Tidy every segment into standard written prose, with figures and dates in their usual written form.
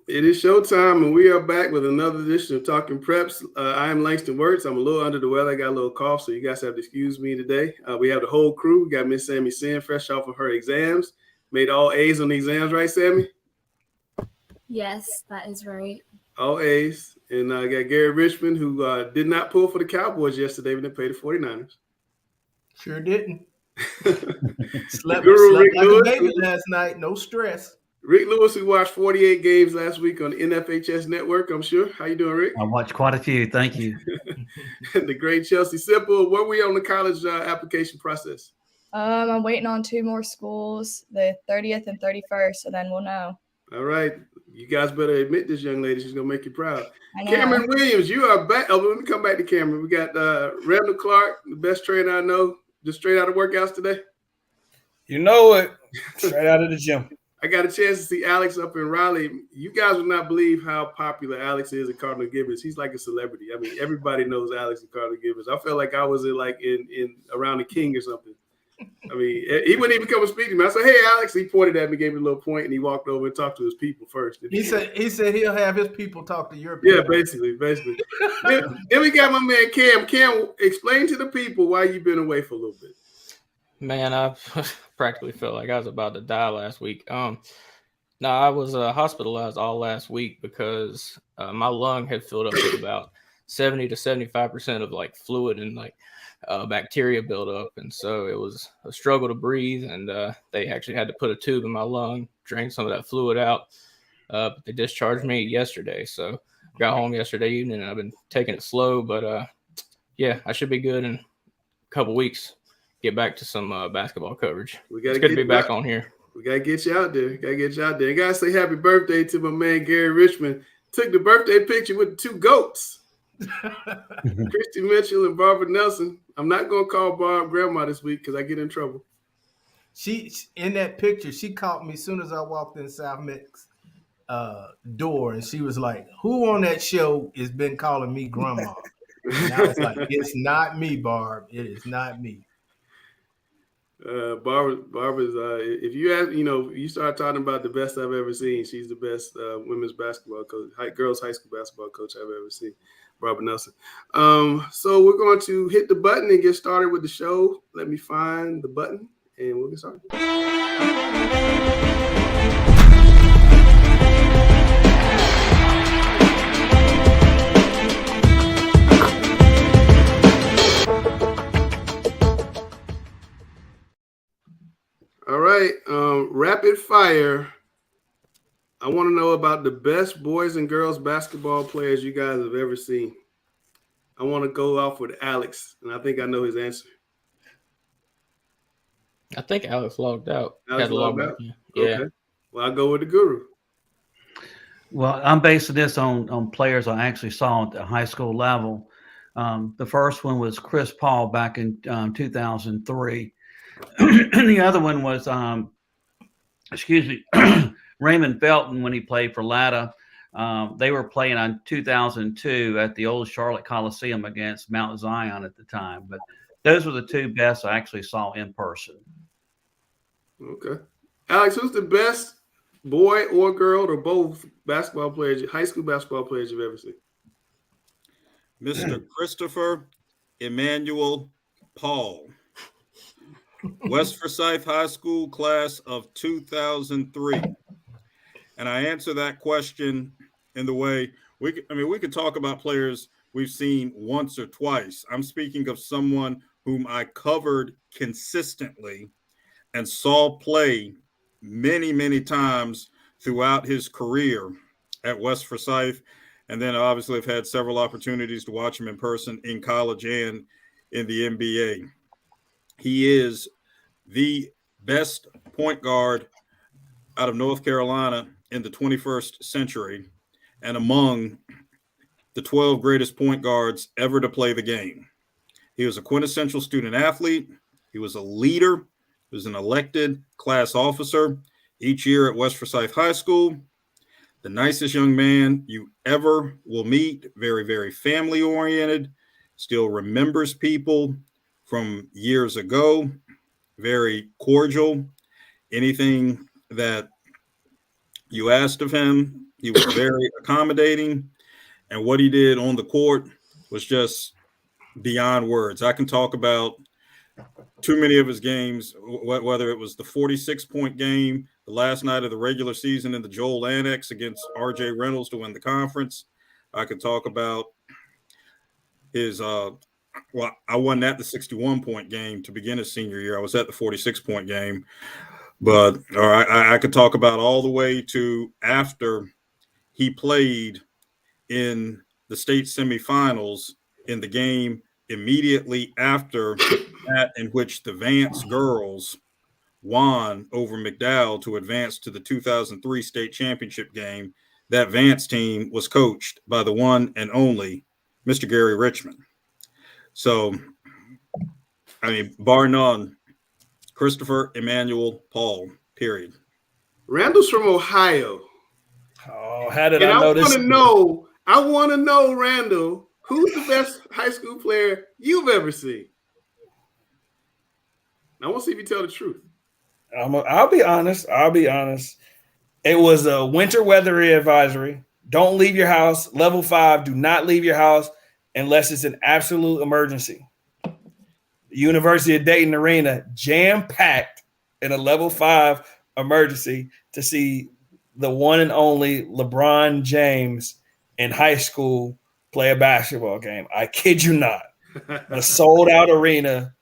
It is showtime, and we are back with another edition of Talking Preps. I am Langston Wirtz. I'm a little under the weather. I got a little cough, so you guys have to excuse me today. We have the whole crew. We got Miss Sammy Sin, fresh off of her exams. Made all A's on the exams, right, Sammy? Yes, that is right. All A's. And I got Gary Richmond, who did not pull for the Cowboys yesterday when they played the 49ers. Sure didn't. Slept like a baby last night. No stress. Rick Lewis, who watched 48 games last week on the NFHS Network, I'm sure. How you doing, Rick? I watched quite a few. Thank you. The great Chelsea Simple. Where we on the college application process? I'm waiting on 2 more schools, the 30th and 31st, and then we'll know. All right. You guys better admit this young lady. She's going to make you proud. Cameron Williams, you are back. Oh, let me come back to Cameron. We got Randall Clark, the best trainer I know, just straight out of workouts today. You know it. Straight out of the gym. I got a chance to see Alex up in Raleigh. You guys would not believe how popular Alex is at Cardinal Gibbons. He's like a celebrity. I mean, everybody knows Alex at Cardinal Gibbons. I felt like I was in around the king or something. I mean, he wouldn't even come and speak to me. I said, "Hey, Alex." He pointed at me, gave me a little point, and he walked over and talked to his people first. He said he'll have his people talk to your people. Yeah, basically. Then we got my man Cam. Cam, explain to the people why you've been away for a little bit. Man, I practically felt like I was about to die last week. No, I was hospitalized all last week because my lung had filled up with about 70 to 75% of like fluid and like bacteria buildup, and so it was a struggle to breathe. And they actually had to put a tube in my lung, drain some of that fluid out. But they discharged me yesterday, so I got home yesterday evening, and I've been taking it slow. But yeah, I should be good in a couple weeks. Get back to some basketball coverage. It's good to be back on here. We got to get you out there. And got to say happy birthday to my man, Gary Richmond. Took the birthday picture with the 2 goats, Christy Mitchell and Barbara Nelson. I'm not going to call Barb grandma this week because I get in trouble. She in that picture, she caught me as soon as I walked in South Mix door, and she was like, "Who on that show has been calling me grandma?" And I was like, "It's not me, Barb. It is not me." Barbara's if you have, you start talking about the best I've ever seen, she's the best women's basketball coach, girls high school basketball coach I've ever seen, Barbara Nelson. So we're going to hit the button and get started with the show. Let me find the button and we'll get started. All right, rapid fire. I want to know about the best boys and girls basketball players you guys have ever seen. I want to go off with Alex, and I think I know his answer. I think Alex logged out. Alex logged out? Yeah. Okay. Well, I'll go with the guru. Well, I'm basing this on players I actually saw at the high school level. The first one was Chris Paul back in 2003. The other one was, Raymond Felton when he played for Latta. They were playing on 2002 at the old Charlotte Coliseum against Mount Zion at the time. But those were the 2 best I actually saw in person. Okay. Alex, who's the best boy or girl or both basketball players, high school basketball players you've ever seen? Mr. Christopher Emmanuel Paul. West Forsyth High School class of 2003. And I answer that question in the way we could talk about players we've seen once or twice. I'm speaking of someone whom I covered consistently and saw play many, many times throughout his career at West Forsyth. And then obviously I've had several opportunities to watch him in person in college and in the NBA. He is the best point guard out of North Carolina in the 21st century and among the 12 greatest point guards ever to play the game. He was a quintessential student athlete. He was a leader. He was an elected class officer each year at West Forsyth High School. The nicest young man you ever will meet. Very, very family oriented. Still remembers people from years ago. Very cordial. Anything that you asked of him, He was very accommodating, and what he did on the court was just beyond words. I can talk about too many of his games, whether it was the 46-point game, the last night of the regular season in the Joel Annex against R.J. Reynolds to win the conference. I could talk about his I won the 61-point game to begin his senior year. I was at the 46-point game. But I could talk about all the way to after he played in the state semifinals in the game immediately after that, in which the Vance girls won over McDowell to advance to the 2003 state championship game. That Vance team was coached by the one and only Mr. Gary Richmond. So, I mean, bar none, Christopher Emmanuel Paul, period. Randall's from Ohio. Oh, how did And I know this? I want to know, Randall, who's the best high school player you've ever seen? I want to see if you tell the truth. I'll be honest. It was a winter weather advisory. Don't leave your house. Level 5, do not leave your house unless it's an absolute emergency. The University of Dayton Arena jam-packed in a level 5 emergency to see the one and only LeBron James in high school play a basketball game. I kid you not. A sold-out arena,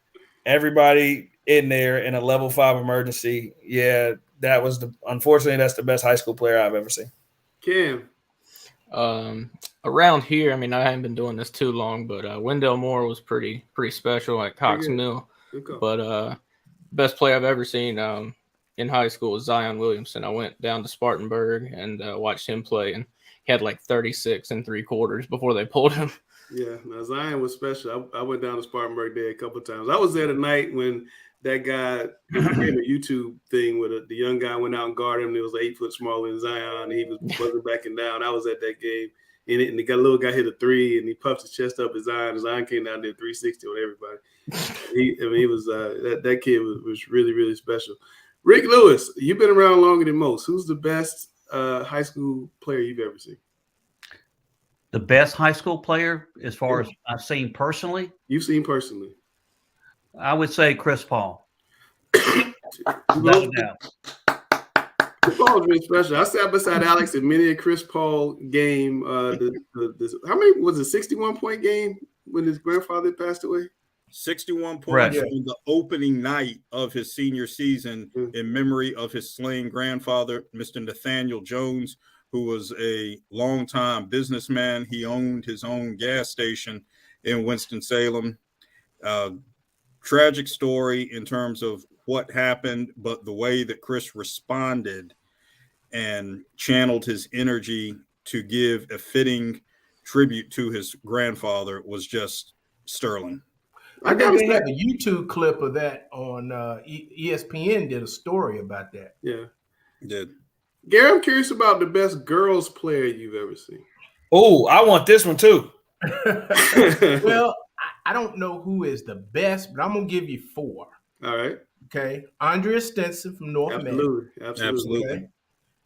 everybody in there in a level 5 emergency. Yeah, unfortunately, that's the best high school player I've ever seen. Cam. Around here, I mean, I haven't been doing this too long, but Wendell Moore was pretty special at Cox Mill. But best play I've ever seen in high school was Zion Williamson. I went down to Spartanburg and watched him play, and he had like 36 3/4 before they pulled him. Yeah, now Zion was special. I went down to Spartanburg there a couple of times. I was there the night when that guy became a YouTube thing where the young guy went out and guarded him. And it was 8 foot smaller than Zion, and he was buzzing back and down. I was at that game, and the little guy hit a 3, and he puffed his chest up at Zion. And Zion came down there 360 on everybody. He was that kid was really, really special. Rick Lewis, you've been around longer than most. Who's the best high school player you've ever seen? The best high school player, as far as I've seen personally? You've seen personally. I would say Chris Paul. Without a doubt. Chris Paul was really special. I sat beside Alex at many a Chris Paul game. How many was it? 61-point game when his grandfather passed away? 61 points Right. on the opening night of his senior season in memory of his slain grandfather, Mr. Nathaniel Jones, who was a longtime businessman. He owned his own gas station in Winston-Salem. Tragic story in terms of what happened, but the way that Chris responded and channeled his energy to give a fitting tribute to his grandfather was just sterling. I think they have a YouTube clip of that on ESPN. Did a story about that. Yeah, did. Gary, I'm curious about the best girls player you've ever seen. Oh, I want this one too. Well, I don't know who is the best, but I'm gonna give you 4. All right. Okay, Andrea Stinson from North Absolutely. Okay.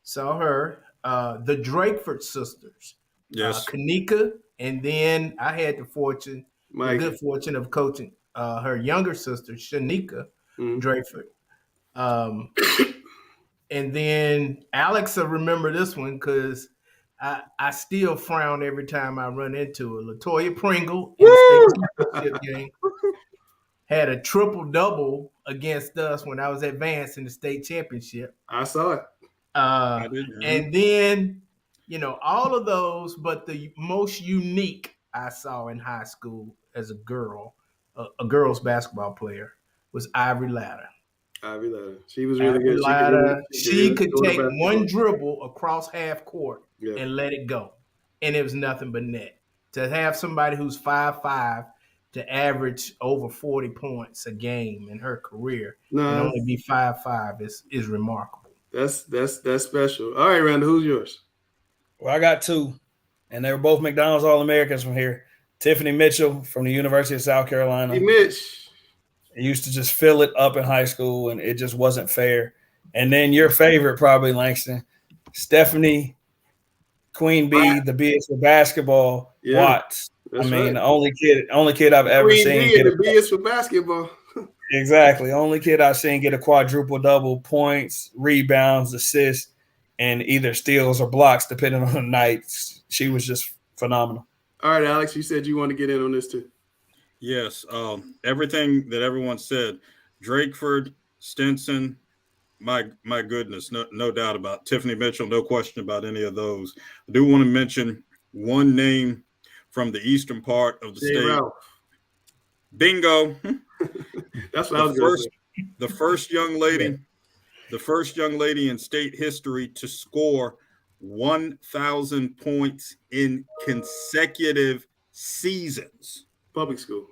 Saw her. The Drakeford sisters. Yes. Kanika, and then I had the good fortune of coaching her younger sister, Shanika Drakeford. And then Alex will remember this one because I still frown every time I run into her. LaToya Pringle in the state championship game had a triple-double against us when I was advanced in the state championship. I saw it. And then, all of those, but the most unique I saw in high school as a girl, a girls basketball player, was Ivory Latta. She was really good. She could take one dribble across half court and let it go. And it was nothing but net. To have somebody who's 5'5" to average over 40 points a game in her career and only be 5'5" is remarkable. That's special. All right, Randall, who's yours? Well, I got 2, and they were both McDonald's All-Americans from here. Tiffany Mitchell from the University of South Carolina. Hey, Mitch. I used to just fill it up in high school, and it just wasn't fair. And then your favorite, probably, Langston, Stephanie Queen Bee, the B is for basketball. Yeah, Watts. that's I mean, right. the only kid I've ever Queen seen B get and a, the B is for basketball. exactly. Only kid I've seen get a quadruple double, points, rebounds, assists, and either steals or blocks, depending on the night. She was just phenomenal. All right, Alex, you said you want to get in on this too. Yes, everything that everyone said, Drakeford, Stinson, my goodness, no doubt about it. Tiffany Mitchell, no question about any of those. I do want to mention one name from the eastern part of the Jay state. Ralph. Bingo. That's what I was going to say. The first young lady in state history to score 1,000 points in consecutive seasons. Public school.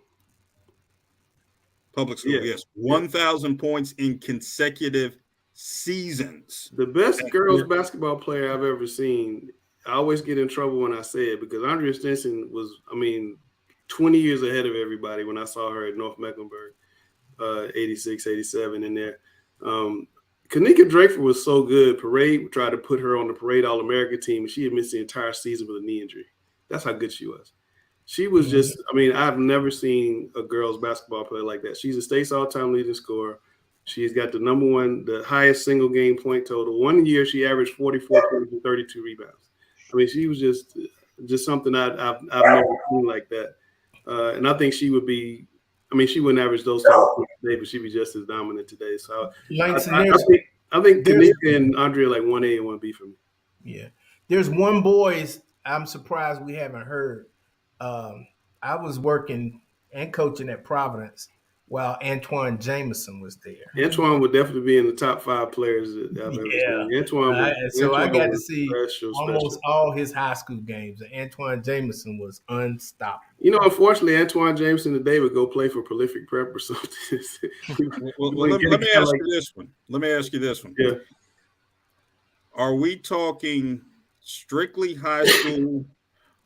Yeah. Yes. 1,000 points in consecutive seasons. The best girls basketball player I've ever seen. I always get in trouble when I say it because Andrea Stinson was, 20 years ahead of everybody when I saw her at North Mecklenburg, 86, 87 in there. Kanika Drakeford was so good. Parade tried to put her on the Parade All-America team, and she had missed the entire season with a knee injury. That's how good she was. She was just, I've never seen a girls basketball player like that. She's a state's all-time leading scorer. She's got the highest single game point total. 1 year she averaged 44 points and 32 rebounds. She was just something I've never seen like that. And I think she would be, she wouldn't average those type of points today, but she'd be just as dominant today. So I think Kanika and Andrea like 1A and 1B for me. Yeah. There's one boys I'm surprised we haven't heard. I was working and coaching at Providence while Antoine Jameson was there. Antoine would definitely be in the top 5 players that I've ever seen. Antoine I got to see special. all his high school games. And Antoine Jameson was unstoppable. Unfortunately, Antoine Jameson today would go play for Prolific Prep or something. Let me ask you this one. Yeah. Are we talking strictly high school?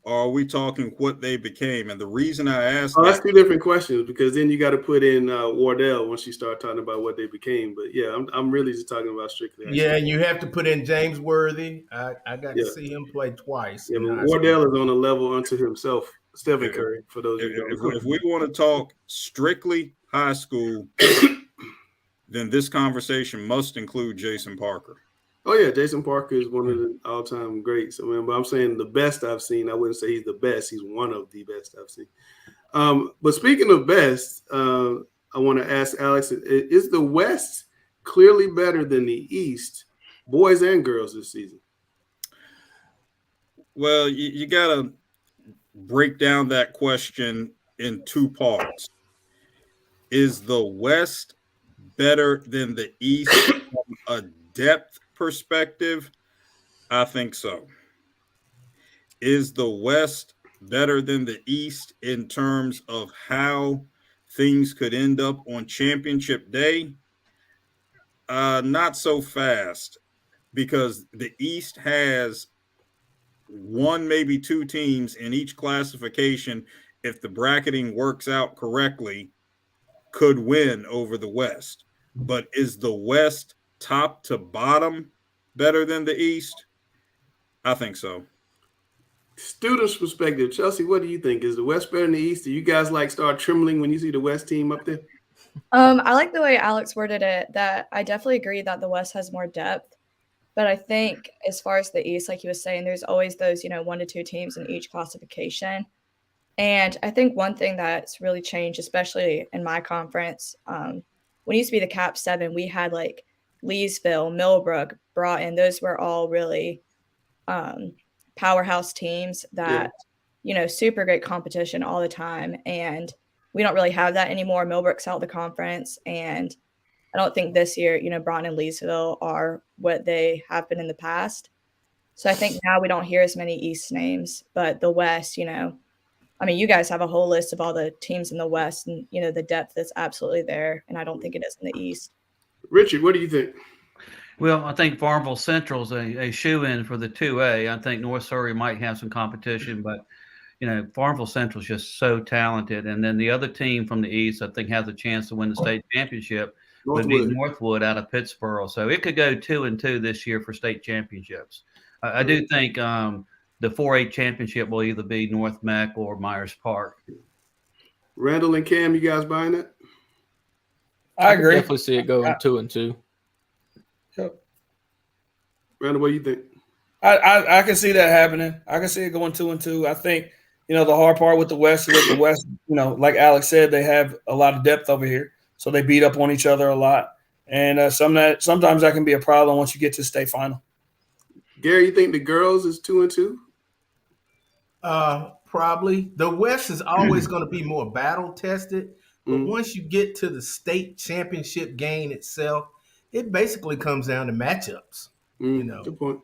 Or are we talking what they became? And the reason I asked that's 2 different questions because then you got to put in Wardell once you start talking about what they became. But yeah, I'm really just talking about strictly. Yeah, and you have to put in James Worthy. I got to see him play twice. Yeah, but Wardell is on a level unto himself. Stephen Curry, for those of you who don't know. If we want to talk strictly high school, then this conversation must include Jason Parker. Oh, yeah, Jason Parker is one of the all-time greats. But I'm saying the best I've seen. I wouldn't say he's the best. He's one of the best I've seen. But speaking of best, I want to ask Alex, is the West clearly better than the East, boys and girls, this season? Well, you got to break down that question in 2 parts. Is the West better than the East from a depth perspective? I think so. Is the West better than the East in terms of how things could end up on championship day? Not so fast, because the East has 1, maybe 2 teams in each classification, if the bracketing works out correctly, could win over the West. But is the West top to bottom better than the East? I think so. Students' perspective, Chelsea, what do you think? Is the West better than the East? Do you guys start trembling when you see the West team up there? I like the way Alex worded it, that I definitely agree that the West has more depth. But I think as far as the East, like he was saying, there's always those, 1 to 2 teams in each classification. And I think one thing that's really changed, especially in my conference, when it used to be the Cap 7, we had Leesville, Millbrook, Broughton. Those were all really powerhouse teams that, super great competition all the time. And we don't really have that anymore. Millbrook's out of the conference. And I don't think this year, Broughton and Leesville are what they have been in the past. So I think now we don't hear as many East names, but the West, you guys have a whole list of all the teams in the West and, the depth that's absolutely there. And I don't think it is in the East. Richard, what do you think? Well, I think Farmville Central is a shoe-in for the 2A. I think North Surrey might have some competition, but, Farmville Central is just so talented. And then the other team from the East, I think, has a chance to win the state championship. Would be Northwood out of Pittsburgh. So it could go 2-2 this year for state championships. I do think the 4A championship will either be North Meck or Myers Park. Randall and Cam, you guys buying that? I can agree. definitely see it going 2-2. Randall, what do you think? I can see that happening. I can see it going 2-2. I think, the hard part with the West is that the West, like Alex said, they have a lot of depth over here. So they beat up on each other a lot. And sometimes that can be a problem once you get to the state final. Gary, you think the girls is 2-2? Probably. The West is always going to be more battle tested. But Mhm. once you get to the state championship game itself, it basically comes down to matchups. Good point.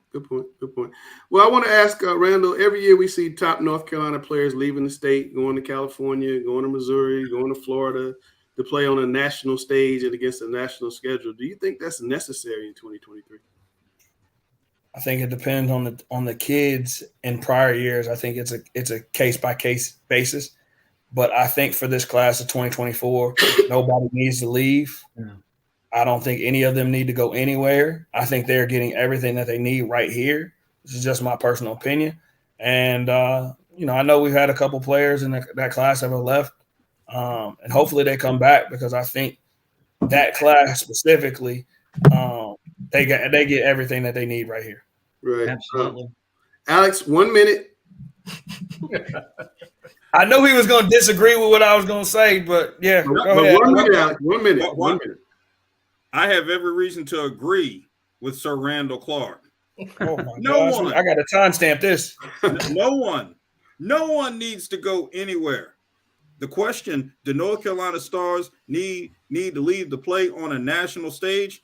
Well, I want to ask Randall, every year we see top North Carolina players leaving the state, going to California, going to Missouri, going to Florida to play on a national stage and against a national schedule. Do you think that's necessary in 2023? I think it depends on the kids in prior years. I think it's a case-by-case basis. But I think for this class of 2024, nobody needs to leave. Yeah. I don't think any of them need to go anywhere. I think they're getting everything that they need right here. This is just my personal opinion. And, I know we've had a couple players in that class that have left. And hopefully they come back because I think that class specifically, they get everything that they need right here. Right. Absolutely. Alex, 1 minute. I knew he was going to disagree with what I was going to say, but yeah. But Go ahead. 1 minute, Alex. 1 minute. 1 minute. I have every reason to agree with Sir Randall Clark. Oh my No gosh. one. I got to timestamp this. No one needs to go anywhere. The question, do North Carolina Stars need to leave the play on a national stage?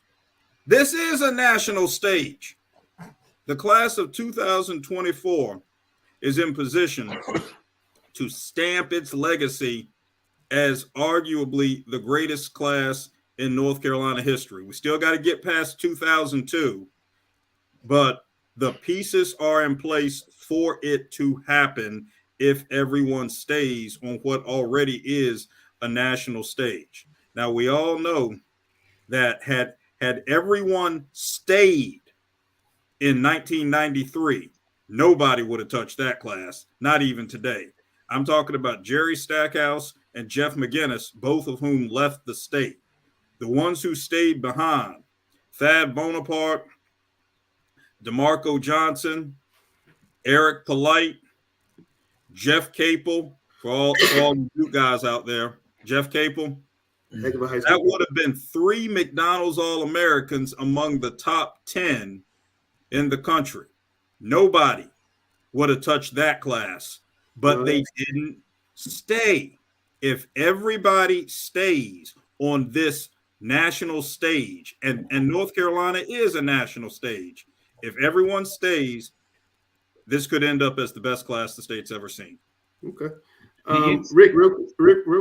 This is a national stage. The class of 2024 is in position to stamp its legacy as arguably the greatest class in North Carolina history. We still got to get past 2002, but the pieces are in place for it to happen if everyone stays on what already is a national stage. Now, we all know that had everyone stayed in 1993, nobody would have touched that class, not even today. I'm talking about Jerry Stackhouse and Jeff McGinnis, both of whom left the state. The ones who stayed behind, Thad Bonaparte, DeMarco Johnson, Eric Polite, Jeff Capel, for all you guys out there, Jeff Capel. Heck of a high That school. would have been 3 McDonald's All-Americans among the top 10 in the country. Nobody would have touched that class, but they didn't stay. If everybody stays on this national stage, and North Carolina is a national stage, if everyone stays, this could end up as the best class the state's ever seen. Okay. Rick, real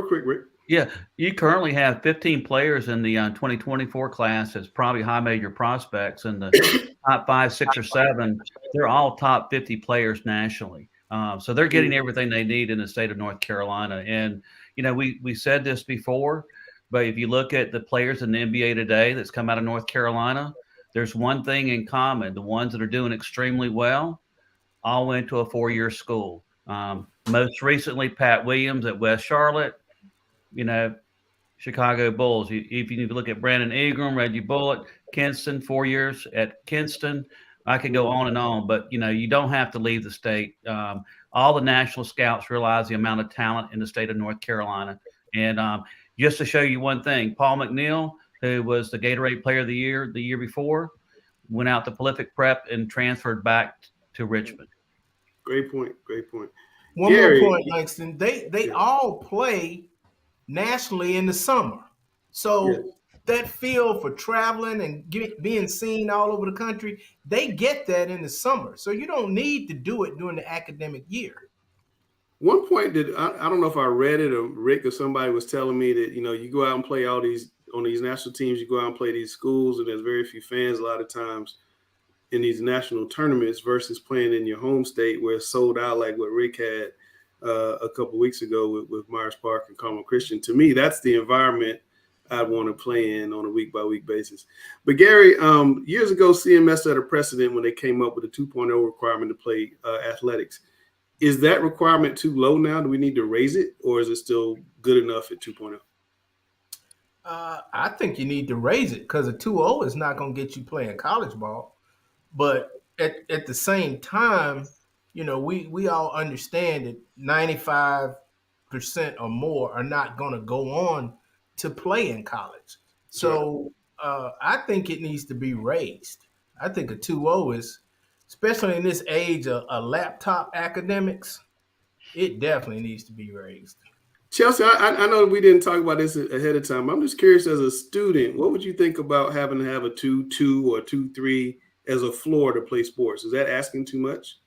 quick, Rick. Yeah, you currently have 15 players in the 2024 class as probably high major prospects, and the top 5, 6, or 7, they're all top 50 players nationally. So they're getting everything they need in the state of North Carolina. And, we said this before, but if you look at the players in the NBA today that's come out of North Carolina, there's one thing in common. The ones that are doing extremely well all went to a 4-year school. Most recently, Pat Williams at West Charlotte, Chicago Bulls. If you look at Brandon Ingram, Reggie Bullock, Kinston, 4 years at Kinston, I could go on and on, but you don't have to leave the state. All the national scouts realize the amount of talent in the state of North Carolina. And just to show you one thing, Paul McNeil, who was the Gatorade Player of the Year before, went out to Prolific Prep and transferred back to Richmond. Great point. One Gary. more point, Langston. They all play nationally in the summer. So that feel for traveling and being seen all over the country, they get that in the summer. So you don't need to do it during the academic year. One point that I don't know if I read it or Rick or somebody was telling me that, you go out and play on these national teams, you go out and play these schools, and there's very few fans a lot of times in these national tournaments versus playing in your home state where it's sold out like what Rick had a couple of weeks ago with Myers Park and Carmel Christian. To me, that's the environment I'd want to play in on a week-by-week basis. But Gary, years ago, CMS set a precedent when they came up with a 2.0 requirement to play athletics. Is that requirement too low now? Do we need to raise it, or is it still good enough at 2.0? I think you need to raise it because a 2.0 is not going to get you playing college ball. But at the same time, we all understand that 95% or more are not going to go on to play in college. So I think it needs to be raised. I think a 2.0 is, especially in this age of laptop academics, it definitely needs to be raised. Chelsea, I know we didn't talk about this ahead of time. I'm just curious, as a student, what would you think about having to have a 2.2 or 2.3 as a floor to play sports? Is that asking too much?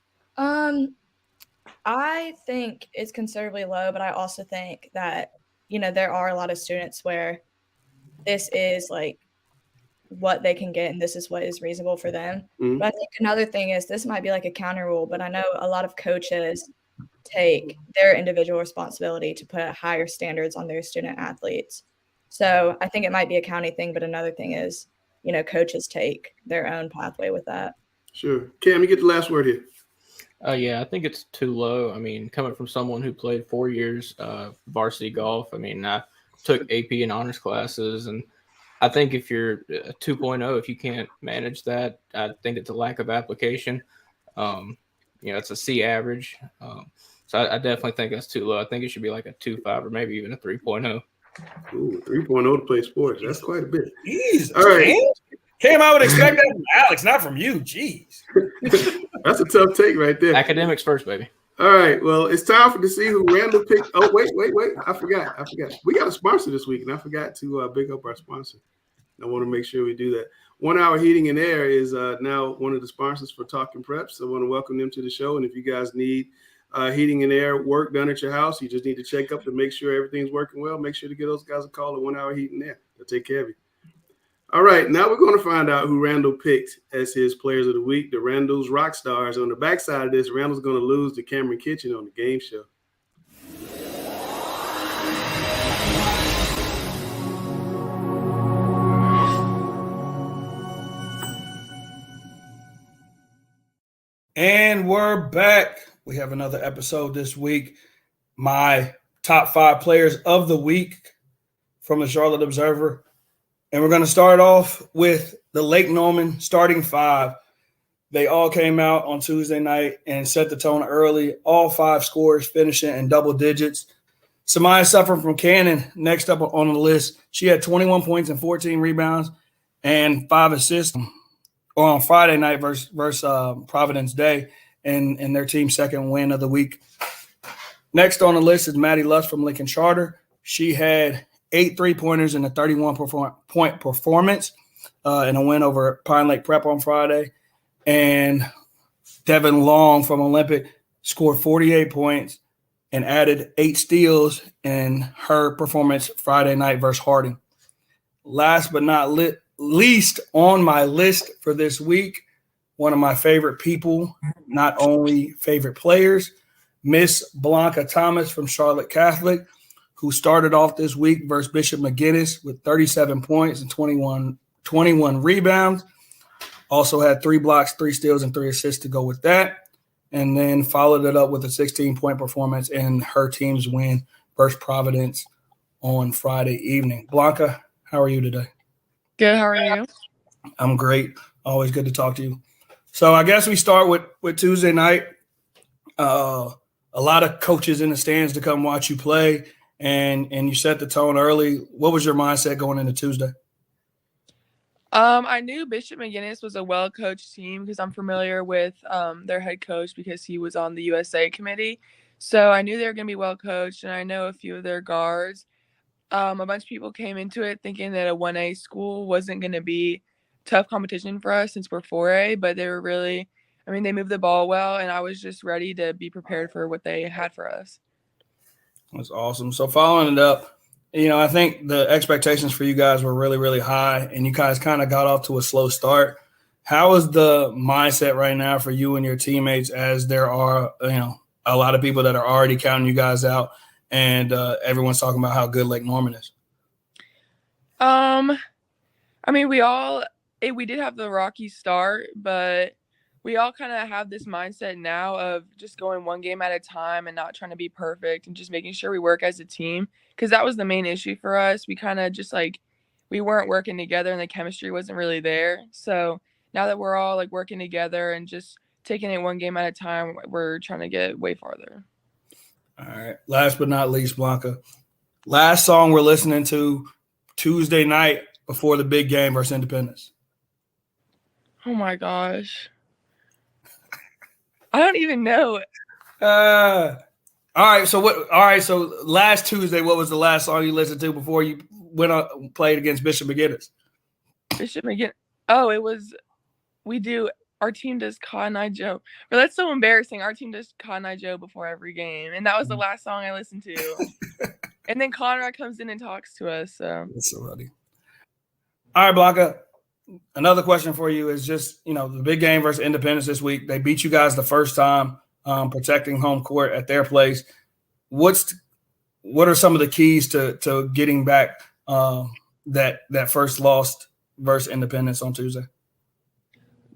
I think it's considerably low, but I also think that, there are a lot of students where this is like what they can get and this is what is reasonable for them. Mm-hmm. But I think another thing is this might be like a counter rule, but I know a lot of coaches take their individual responsibility to put higher standards on their student athletes. So I think it might be a county thing, but another thing is, coaches take their own pathway with that. Sure. Cam, you get the last word here. Yeah, I think it's too low. I mean, coming from someone who played 4 years varsity golf, I mean, I took AP and honors classes, and I think if you're a 2.0, if you can't manage that, I think it's a lack of application. It's a C average. So I definitely think that's too low. I think it should be like a 2.5 or maybe even a 3.0. Ooh, 3.0 to play sports. That's quite a bit. Jeez, all right. Cam, I would expect that from Alex, not from you. Jeez. That's a tough take right there. Academics first, baby. All right. Well, it's time to see who Randall picked. Oh, wait. I forgot. We got a sponsor this week, and I forgot to big up our sponsor. I want to make sure we do that. 1 Hour Heating and Air is now one of the sponsors for Talking Prep. So I want to welcome them to the show. And if you guys need heating and air work done at your house, you just need to check up to make sure everything's working well. Make sure to give those guys a call at 1 Hour Heating and Air. They'll take care of you. All right, now we're going to find out who Randall picked as his players of the week, the Randall's Rock Stars. On the backside of this, Randall's going to lose to Cameron Kitchen on the game show. And we're back. We have another episode this week. My top 5 players of the week from the Charlotte Observer. And we're going to start off with the Lake Norman starting 5. They all came out on Tuesday night and set the tone early. All 5 scores finishing in double digits. Samaya Suffern from Cannon, next up on the list. She had 21 points and 14 rebounds and 5 assists on Friday night versus Providence Day and their team's second win of the week. Next on the list is Maddie Lust from Lincoln Charter. She had 8 3-pointers in a 31-point performance in a win over Pine Lake Prep on Friday. And Devin Long from Olympic scored 48 points and added 8 steals in her performance Friday night versus Harding. Last but not least on my list for this week, one of my favorite people, not only favorite players, Miss Blanca Thomas from Charlotte Catholic, who started off this week versus Bishop McGinnis with 37 points and 21 rebounds. Also had 3 blocks, 3 steals, and 3 assists to go with that. And then followed it up with a 16-point performance in her team's win versus Providence on Friday evening. Blanca, how are you today? Good. How are you? I'm great. Always good to talk to you. So I guess we start with Tuesday night. A lot of coaches in the stands to come watch you play. And you set the tone early. What was your mindset going into Tuesday? I knew Bishop McGinnis was a well-coached team because I'm familiar with their head coach because he was on the USA committee. So I knew they were going to be well-coached, and I know a few of their guards. A bunch of people came into it thinking that a 1A school wasn't going to be tough competition for us since we're 4A, but they were really – they moved the ball well, and I was just ready to be prepared for what they had for us. That's awesome. So following it up, I think the expectations for you guys were really, really high, and you guys kind of got off to a slow start. How is the mindset right now for you and your teammates as there are, a lot of people that are already counting you guys out and everyone's talking about how good Lake Norman is? I mean, we did have the rocky start, but we all kind of have this mindset now of just going one game at a time and not trying to be perfect and just making sure we work as a team. Because that was the main issue for us. We kind of just we weren't working together and the chemistry wasn't really there. So now that we're all working together and just taking it one game at a time, we're trying to get way farther. All right. Last but not least, Blanca. Last song we're listening to Tuesday night before the big game versus Independence. Oh my gosh. I don't even know. All right. So last Tuesday, what was the last song you listened to before you went on played against Bishop McGinnis? Bishop McGinnis. Oh, our team does Cotton Eye Joe. But that's so embarrassing. Our team does Cotton Eye Joe before every game. And that was the last song I listened to. And then Conrad comes in and talks to us. So That's so funny. All right, Blanca. Another question for you is just, the big game versus Independence this week. They beat you guys the first time, protecting home court at their place. What are some of the keys to getting back that first loss versus Independence on Tuesday?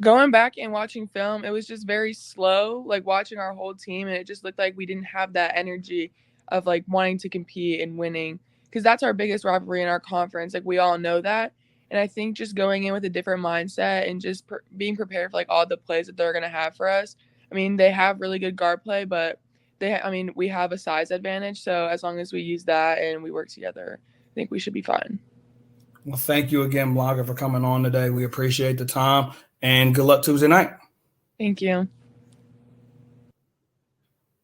going back and watching film, it was just very slow, watching our whole team, and it just looked like we didn't have that energy of wanting to compete and winning, because that's our biggest rivalry in our conference. We all know that. And I think just going in with a different mindset and just being prepared for all the plays that they're going to have for us. I mean, they have really good guard play, but we have a size advantage. So as long as we use that and we work together, I think we should be fine. Well, thank you again, Blanca, for coming on today. We appreciate the time, and good luck Tuesday night. Thank you.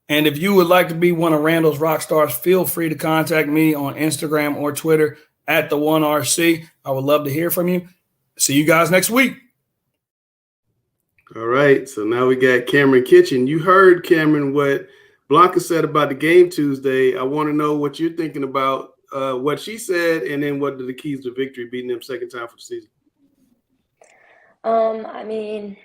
And if you would like to be one of Randall's rock stars, feel free to contact me on Instagram or Twitter at the1RC. I would love to hear from you. See you guys next week. All right. So now we got Cameron Kitchen. You heard, Cameron, what Blanca said about the game Tuesday. I want to know what you're thinking about what she said, and then what are the keys to victory, beating them second time for the season? I mean,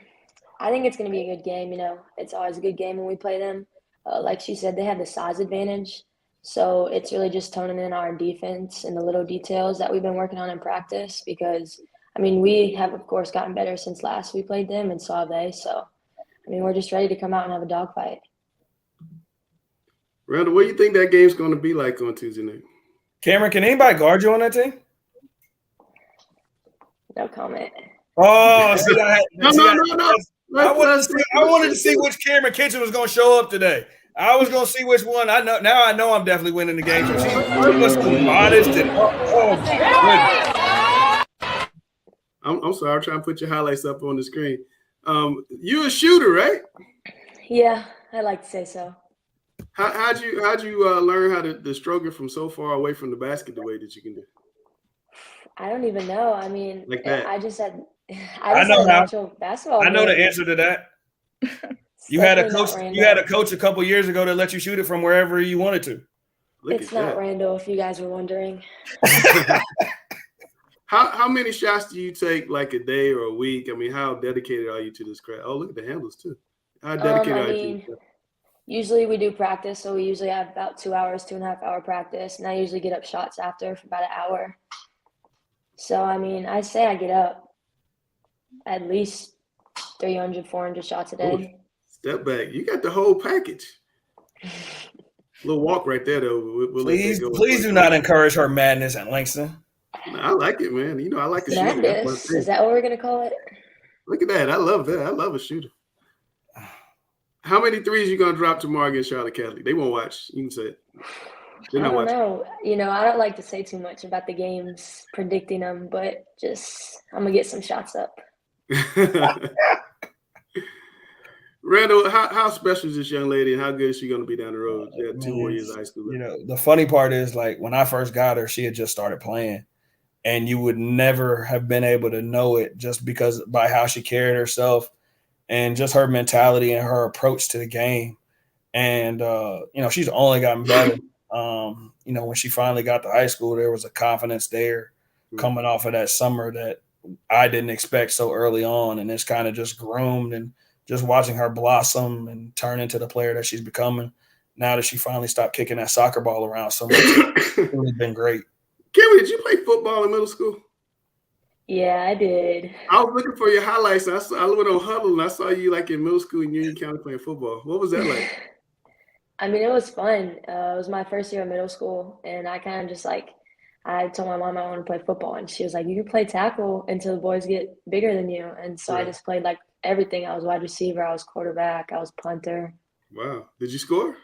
I think it's going to be a good game. It's always a good game when we play them. Like she said, they have the size advantage. So it's really just toning in our defense and the little details that we've been working on in practice, because, we have, of course, gotten better since last we played them, and so have they. So, we're just ready to come out and have a dogfight. Randall, what do you think that game's going to be like on Tuesday night? Cameron, can anybody guard you on that team? No comment. Oh, see, No. I wanted to see which Cameron Kitchen was going to show up today. I was going to see which one. I know I'm definitely winning the game. She must be modest and I'm sorry. I'm trying to put your highlights up on the screen. You're a shooter, right? Yeah, I like to say so. How'd you learn how to stroke it from so far away from the basket the way that you can do? I don't even know. Like that. I just had know natural basketball. I know the answer to that. You had a coach a couple years ago that let you shoot it from wherever you wanted to. It's not Randall, if you guys were wondering. How many shots do you take a day or a week? How dedicated are you to this craft? Oh, look at the handles too. How dedicated are you to this? Usually we do practice, so we usually have about 2 hours, 2.5 hour practice, and I usually get up shots after for about an hour. So, I say I get up at least 300, 400 shots a day. Ooh, step back. You got the whole package. Little walk right there, though. Please do not encourage her madness at Langston. I like it, man. I like a shooter. Madness? Is that what we're going to call it? Look at that. I love that. I love a shooter. How many threes you going to drop tomorrow against Charlotte Catholic? They won't watch. You can say it. I don't know. I don't like to say too much about the games, predicting them, but I'm going to get some shots up. Randall, how special is this young lady, and how good is she going to be down the road? Yeah, 2 more years of high school. The funny part is, when I first got her, she had just started playing, and you would never have been able to know it just because by how she carried herself and just her mentality and her approach to the game. And, she's only gotten better. When she finally got to high school, there was a confidence there coming off of that summer that I didn't expect so early on. And it's kind of just groomed, and just watching her blossom and turn into the player that she's becoming now that she finally stopped kicking that soccer ball around so much. It's really been great. Cameron, did you play football in middle school? Yeah, I did. I was looking for your highlights. I went on Huddle and I saw you like in middle school in Union County playing football. What was that like? I mean, it was fun. It was my first year of middle school, and I kind of just like, I told my mom I want to play football, and she was like, "You can play tackle until the boys get bigger than you." And so I Right. just played like everything. I was wide receiver, I was quarterback, I was punter. Wow. Did you score?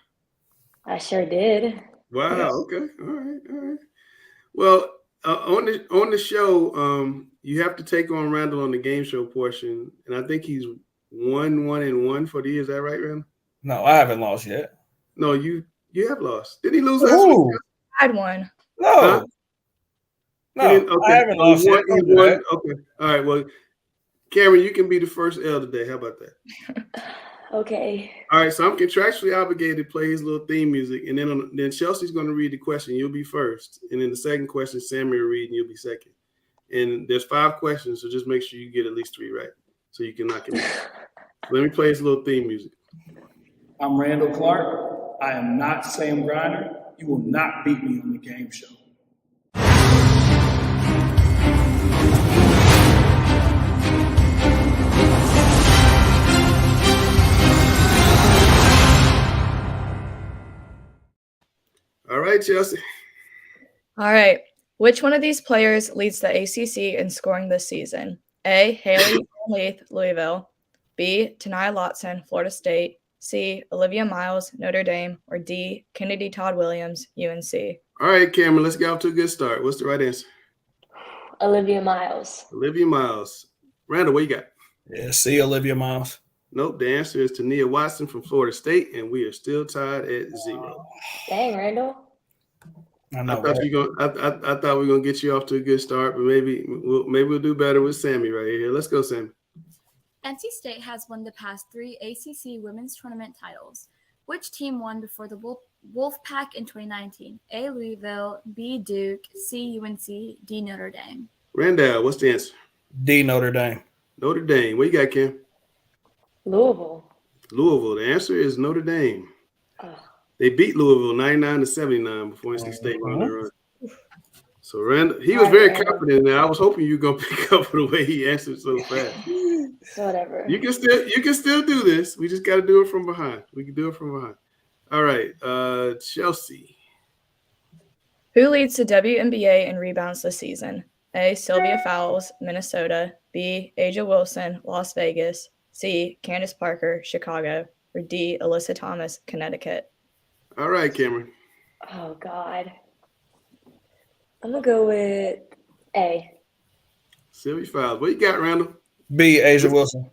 I sure did. Wow. Yes. Okay. All right. All right. Well, on the show, you have to take on Randall on the game show portion, and I think he's 1-1-1 for the year. Is that right, Randall? No, I haven't lost yet. No, you have lost. Did he lose last week? Ooh, I had one. no. Huh? No, He didn't- I haven't lost yet. He Don't do won. that. Okay. All right. Well, Cameron, you can be the first L today. How about that? Okay. All right. So I'm contractually obligated to play his little theme music, and then Chelsea's going to read the question. You'll be first, and then the second question, Sammy will read, and you'll be second. And there's 5 questions, so just make sure you get at least 3 right, so you can knock it out. Let me play his little theme music. I'm Randall Clark. I am not Sam Griner. You will not beat me on the game show. All right, Chelsea. All right. Which one of these players leads the ACC in scoring this season? A. Haley Van Leith, Louisville. B. Tanai Lotson, Florida State. C. Olivia Miles, Notre Dame. Or D. Kennedy Todd Williams, UNC. All right, Cameron, let's get off to a good start. What's the right answer? Olivia Miles. Olivia Miles. Randall, what you got? Yeah, see Olivia Miles. Nope, the answer is Tania Watson from Florida State, and we are still tied at 0. Dang, Randall. I I know. thought Right? I thought we were gonna get you off to a good start, but maybe we'll do better with Sammy right here. Let's go, Sammy. NC State has won the past 3 ACC women's tournament titles. Which team won before the Wolfpack in 2019? A. Louisville, B. Duke, C. UNC, D. Notre Dame. Randall, what's the answer? D Notre Dame. Notre Dame. What you got, Kim? Louisville. Louisville. The answer is Notre Dame. Ugh. They beat Louisville 99-79 before NC State won their run. So Randall, he was All very right, Randall. confident, and I was hoping you were gonna pick up the way he answered so fast. So whatever. You can still do this. We just got to do it from behind. We can do it from behind. All right, Chelsea. Who leads the WNBA in rebounds this season? A. Sylvia Fowles, Minnesota. B. Aja Wilson, Las Vegas. C. Candace Parker, Chicago. Or D. Alyssa Thomas, Connecticut. All right, Cameron. Oh God. I'm gonna go with A. Sylvia Fowles. What you got, Randall? B Asia Wilson.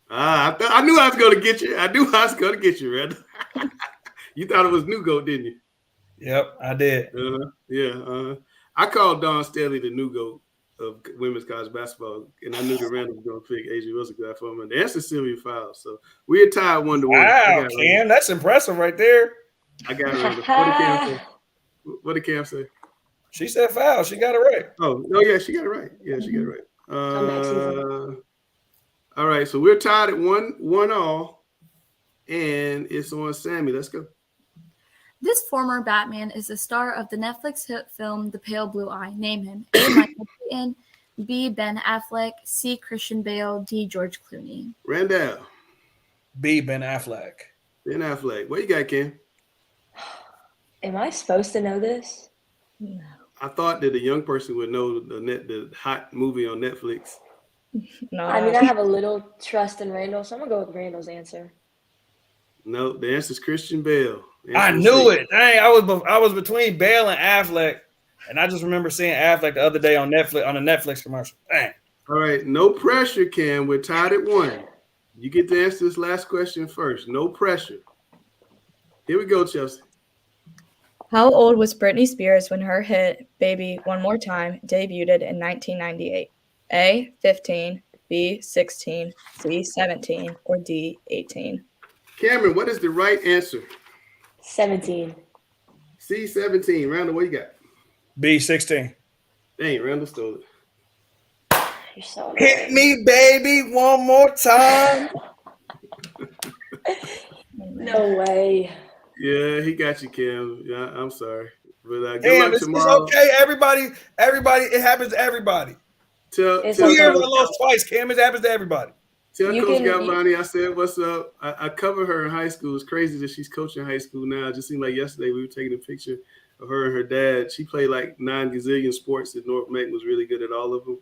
I knew I was going to get you. I knew I was going to get you, Randall. You thought it was New Goat, didn't you? Yep, I did. Yeah. I called Dawn Staley the New Goat of women's college basketball, and I knew that Randall was going to pick Asia Wilson for him. And the answer is Sylvia Fowles. So we're tied 1-1. Wow, Cam, that's impressive right there. I got Randall. What did Cam say? What did Cam say? She said foul. She got it right. Oh, yeah, she got it right. Yeah, she got it right. Comeback season. All right, so we're tied at 1-1, and it's on Sammy. Let's go. This former Batman is the star of the Netflix hit film The Pale Blue Eye. Name him. A. Michael Keaton, B. Ben Affleck, C. Christian Bale, D. George Clooney. Randall. B Ben Affleck. Ben Affleck. What you got, Ken? Am I supposed to know this? No. I thought that a young person would know the hot movie on Netflix. No. I mean, I have a little trust in Randall, so I'm gonna go with Randall's answer. No, the answer is Christian Bale. I knew it. Dang, I was between Bale and Affleck, and I just remember seeing Affleck the other day on Netflix on a Netflix commercial. Dang. All right, no pressure, Cam. We're tied at 1. You get to answer this last question first. No pressure. Here we go, Chelsea. How old was Britney Spears when her hit Baby One More Time debuted in 1998? A. 15, B. 16, C. 17, or D. 18. Cameron, what is the right answer? 17. C, 17. Randall, what you got? B 16. Dang, Randall stole it. You're so Hit me, baby, one more time. No way. Yeah, he got you, Cam. Yeah, I'm sorry. But good Damn, luck it's tomorrow. okay. Everybody, it happens to everybody. Tell It's 2 okay. years I lost twice, Cam. It happens to everybody. You Coach can- Galvani, I said, what's up? I covered her in high school. It's crazy that she's coaching high school now. It just seemed like yesterday we were taking a picture of her and her dad. She played like 9 gazillion sports at North Macon, was really good at all of them.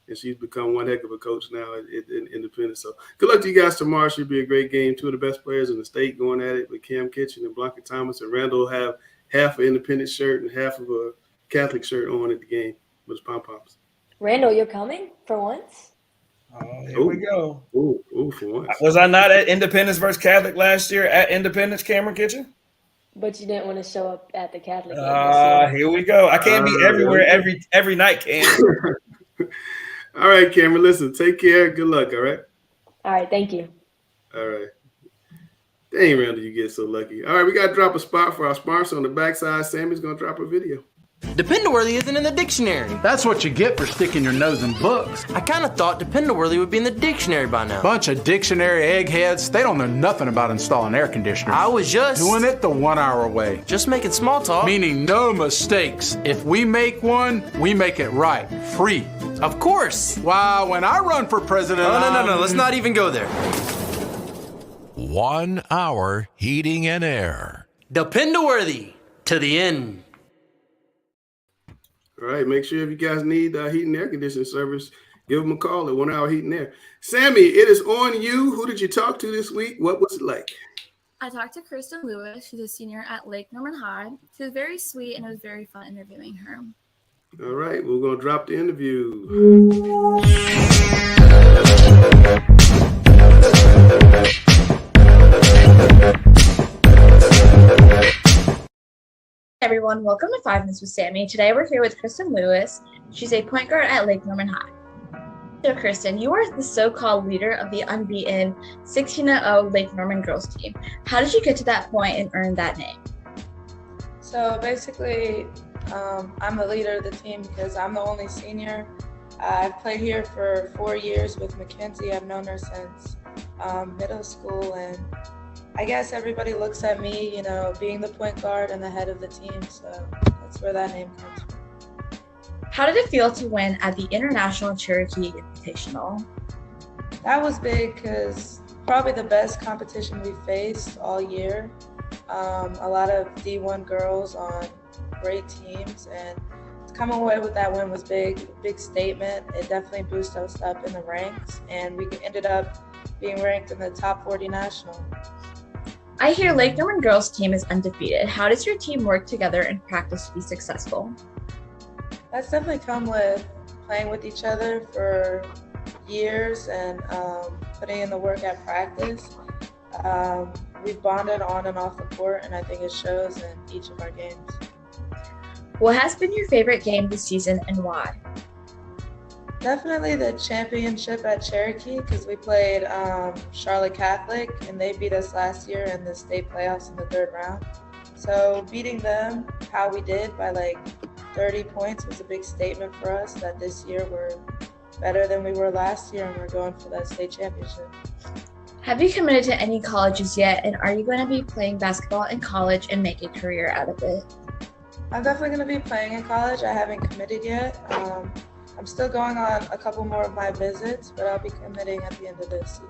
And she's become one heck of a coach now at Independence. So good luck to you guys tomorrow. Should be a great game. 2 of the best players in the state going at it with Cam Kitchen and Blanca Thomas. And Randall will have half an Independence shirt and half of a Catholic shirt on at the game with his pom-poms. Randall, you're coming for once? Oh, here we go. Ooh, for once. Was I not at Independence versus Catholic last year at Independence, Cameron Kitchen? But you didn't want to show up at the Catholic game. Here we go. I can't be everywhere every night, Cam. All right, Cameron, listen, take care. Good luck, all right? All right, thank you. All right. Dang, Randall, you get so lucky. All right, we got to drop a spot for our sponsor on the backside. Sammy's going to drop a video. Dependworthy isn't in the dictionary. That's what you get for sticking your nose in books. I kind of thought Dependworthy would be in the dictionary by now. Bunch of dictionary eggheads. They don't know nothing about installing air conditioners. I was just doing it the 1 hour way. Just making small talk. Meaning no mistakes. If we make one, we make it right. Free. Of course. Wow, when I run for president. No. Let's not even go there. 1 hour heating and air. Dependworthy to the end. All right, make sure if you guys need heat and air conditioning service, give them a call at 1 hour heat and air. Sammy, it is on you. Who did you talk to this week? What was it like? I talked to Kristen Lewis. She's a senior at Lake Norman High. She was very sweet, and it was very fun interviewing her. All right, we're going to drop the interview. Everyone, welcome to 5 Minutes with Sammy. Today we're here with Kristen Lewis. She's a point guard at Lake Norman High. So Kristen, you are the so-called leader of the unbeaten 16-0 Lake Norman girls team. How did you get to that point and earn that name? So basically, I'm the leader of the team because I'm the only senior. I've played here for 4 years with Mackenzie. I've known her since middle school, and I guess everybody looks at me, being the point guard and the head of the team, so that's where that name comes from. How did it feel to win at the International Cherokee Invitational? That was big because probably the best competition we faced all year. A lot of D1 girls on great teams, and to come away with that win was big statement. It definitely boosted us up in the ranks, and we ended up being ranked in the top 40 national. I hear Lake Norman girls team is undefeated. How does your team work together in practice to be successful? That's definitely come with playing with each other for years and putting in the work at practice. We've bonded on and off the court, and I think it shows in each of our games. What has been your favorite game this season and why? Definitely the championship at Cherokee, because we played Charlotte Catholic, and they beat us last year in the state playoffs in the 3rd round. So beating them how we did by like 30 points was a big statement for us that this year we're better than we were last year, and we're going for that state championship. Have you committed to any colleges yet, and are you going to be playing basketball in college and make a career out of it? I'm definitely going to be playing in college. I haven't committed yet. I'm still going on a couple more of my visits, but I'll be committing at the end of this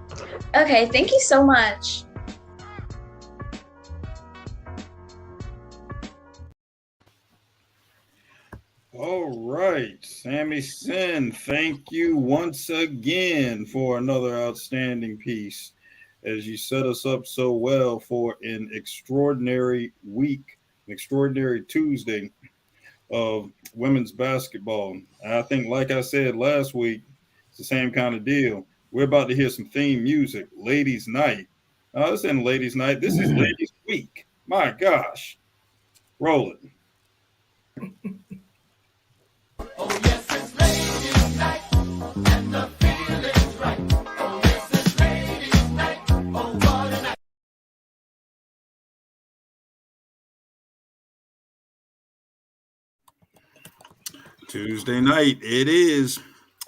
season. Okay, thank you so much. All right, Sammy Sin, thank you once again for another outstanding piece as you set us up so well for an extraordinary week, an extraordinary Tuesday of women's basketball. I think, like I said last week, it's the same kind of deal. We're about to hear some theme music, Ladies' Night. This isn't Ladies' Night. This is Ladies' Week. My gosh. Roll it. Oh, yes, it's Ladies' Night, and the feeling's right. Oh, yes, it's Ladies' Night. Oh, what a night. Tuesday night, it is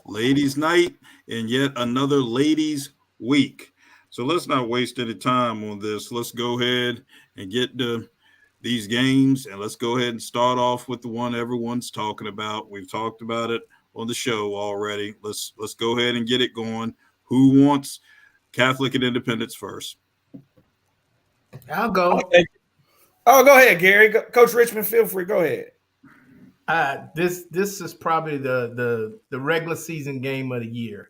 Ladies' Night and yet another Ladies' Week. So let's not waste any time on this. Let's go ahead and get the these games, and let's go ahead and start off with the one everyone's talking about. We've talked about it on the show already. Let's go ahead and get it going. Who wants Catholic and Independence first? I'll go. Oh, go ahead, Gary. Coach Richmond, feel free. Go ahead. This is probably the regular season game of the year.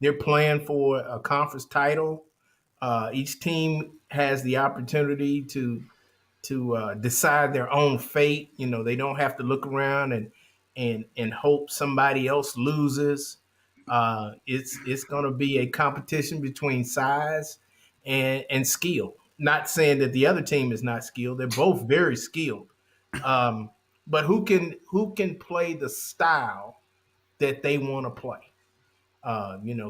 They're playing for a conference title. Each team has the opportunity to decide their own fate. You know, they don't have to look around and hope somebody else loses. It's going to be a competition between size and skill. Not saying that the other team is not skilled; they're both very skilled. But who can play the style that they want to play?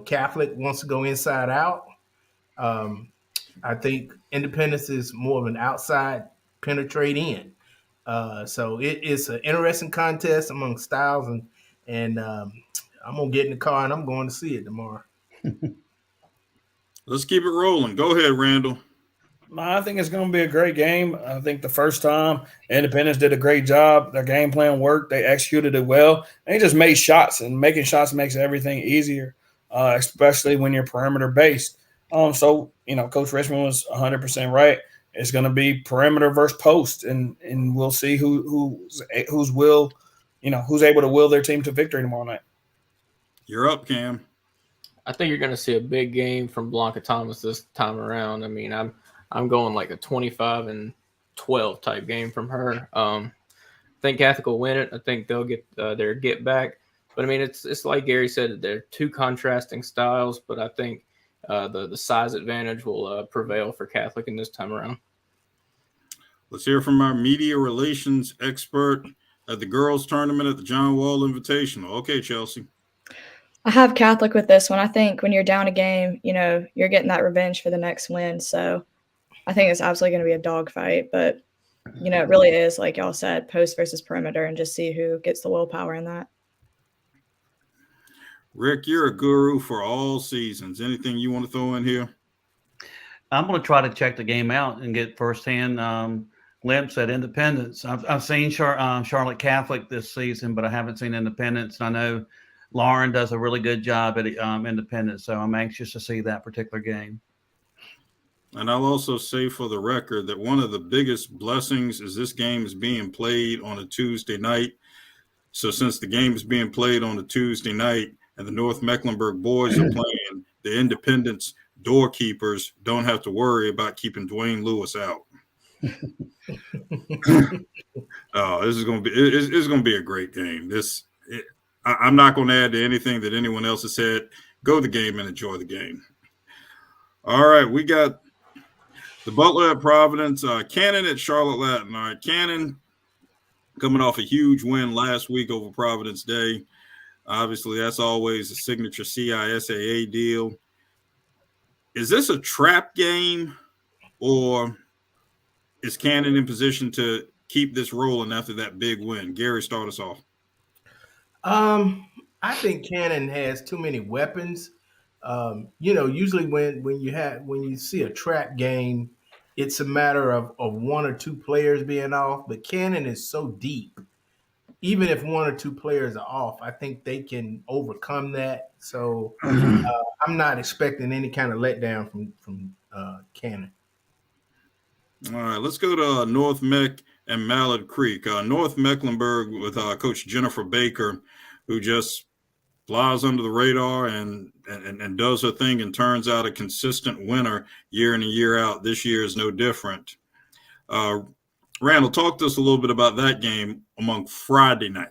Catholic wants to go inside out. I think Independence is more of an outside penetrate in. So it's an interesting contest among styles, and I'm gonna get in the car and I'm going to see it tomorrow. Let's keep it rolling. Go ahead, Randall. I think it's going to be a great game. I think the first time Independence did a great job. Their game plan worked. They executed it well. They just made shots, and making shots makes everything easier, especially when you're perimeter based. So Coach Richmond was 100% right. It's going to be perimeter versus post, and we'll see who's able to will their team to victory tomorrow night. You're up, Cam. I think you're going to see a big game from Blanca Thomas this time around. I mean, I'm going like a 25-12 type game from her. I think Catholic will win it. I think they'll get their get back. But I mean, it's like Gary said, they're two contrasting styles. But I think the size advantage will prevail for Catholic in this time around. Let's hear from our media relations expert at the girls' tournament at the John Wall Invitational. Okay, Chelsea. I have Catholic with this one. I think when you're down a game, you're getting that revenge for the next win. So I think it's absolutely going to be a dogfight, but it really is, like y'all said, post versus perimeter, and just see who gets the willpower in that. Rick, you're a guru for all seasons. Anything you want to throw in here? I'm going to try to check the game out and get firsthand glimpse at Independence. I've seen Charlotte Catholic this season, but I haven't seen Independence. And I know Lauren does a really good job at Independence, so I'm anxious to see that particular game. And I'll also say for the record that one of the biggest blessings is this game is being played on a Tuesday night. So since the game is being played on a Tuesday night and the North Mecklenburg boys are playing, the Independence doorkeepers don't have to worry about keeping Dwayne Lewis out. This is going to be it's going to be a great game. I'm not going to add to anything that anyone else has said. Go to the game and enjoy the game. All right, we got the Butler at Providence, Cannon at Charlotte Latin. All right, Cannon coming off a huge win last week over Providence Day. Obviously, that's always a signature CISAA deal. Is this a trap game, or is Cannon in position to keep this rolling after that big win? Gary, start us off. I think Cannon has too many weapons. Usually when you see a trap game, it's a matter of one or two players being off, but Cannon is so deep. Even if one or two players are off, I think they can overcome that. So I'm not expecting any kind of letdown from Cannon. All right, let's go to North Meck and Mallard Creek. North Mecklenburg with Coach Jennifer Baker, who just flies under the radar and does her thing and turns out a consistent winner year in and year out. This year is no different. Randall, talk to us a little bit about that game among Friday night.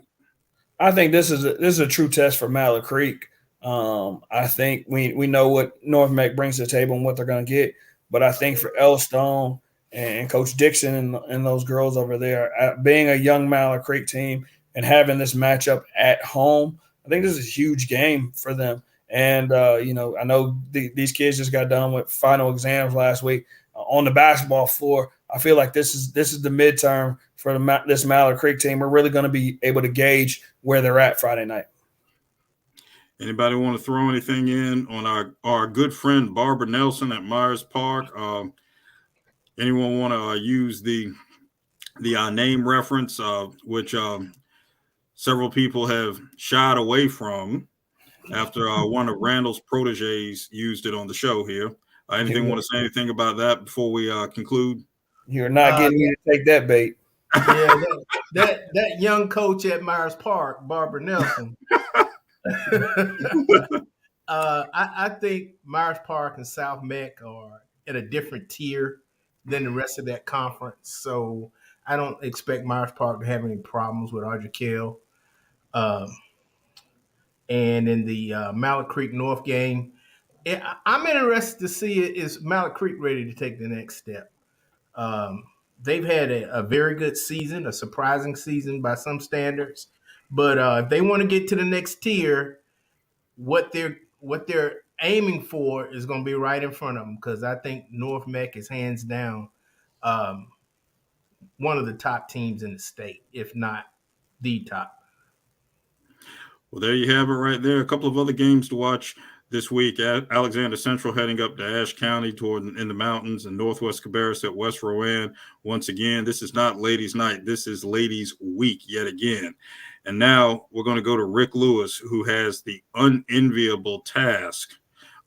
I think this is a true test for Mallard Creek. I think we know what North Meck brings to the table and what they're going to get, but I think for Elstone and Coach Dixon and those girls over there, being a young Mallard Creek team and having this matchup at home, I think this is a huge game for them. And, I know these kids just got done with final exams last week on the basketball floor. I feel like this is the midterm for this Mallard Creek team. We're really going to be able to gauge where they're at Friday night. Anybody want to throw anything in on our good friend Barbara Nelson at Myers Park? Anyone want to use the name reference, which several people have shied away from after one of Randall's proteges used it on the show here. Anything want to say anything about that before we conclude? You're not getting me to take that bait. Yeah, that young coach at Myers Park, Barbara Nelson. I think Myers Park and South Meck are at a different tier than the rest of that conference. So I don't expect Myers Park to have any problems with Ardrey Kell. And in the Mallard Creek North game, I'm interested to see is Mallard Creek ready to take the next step. They've had a very good season, a surprising season by some standards. But if they want to get to the next tier, what they're aiming for is going to be right in front of them, because I think North Meck is hands down one of the top teams in the state, if not the top. Well, there you have it right there. A couple of other games to watch this week. Alexander Central heading up to Ashe County in the mountains, and Northwest Cabarrus at West Rowan. Once again, this is not ladies' night. This is ladies' week yet again. And now we're going to go to Rick Lewis, who has the unenviable task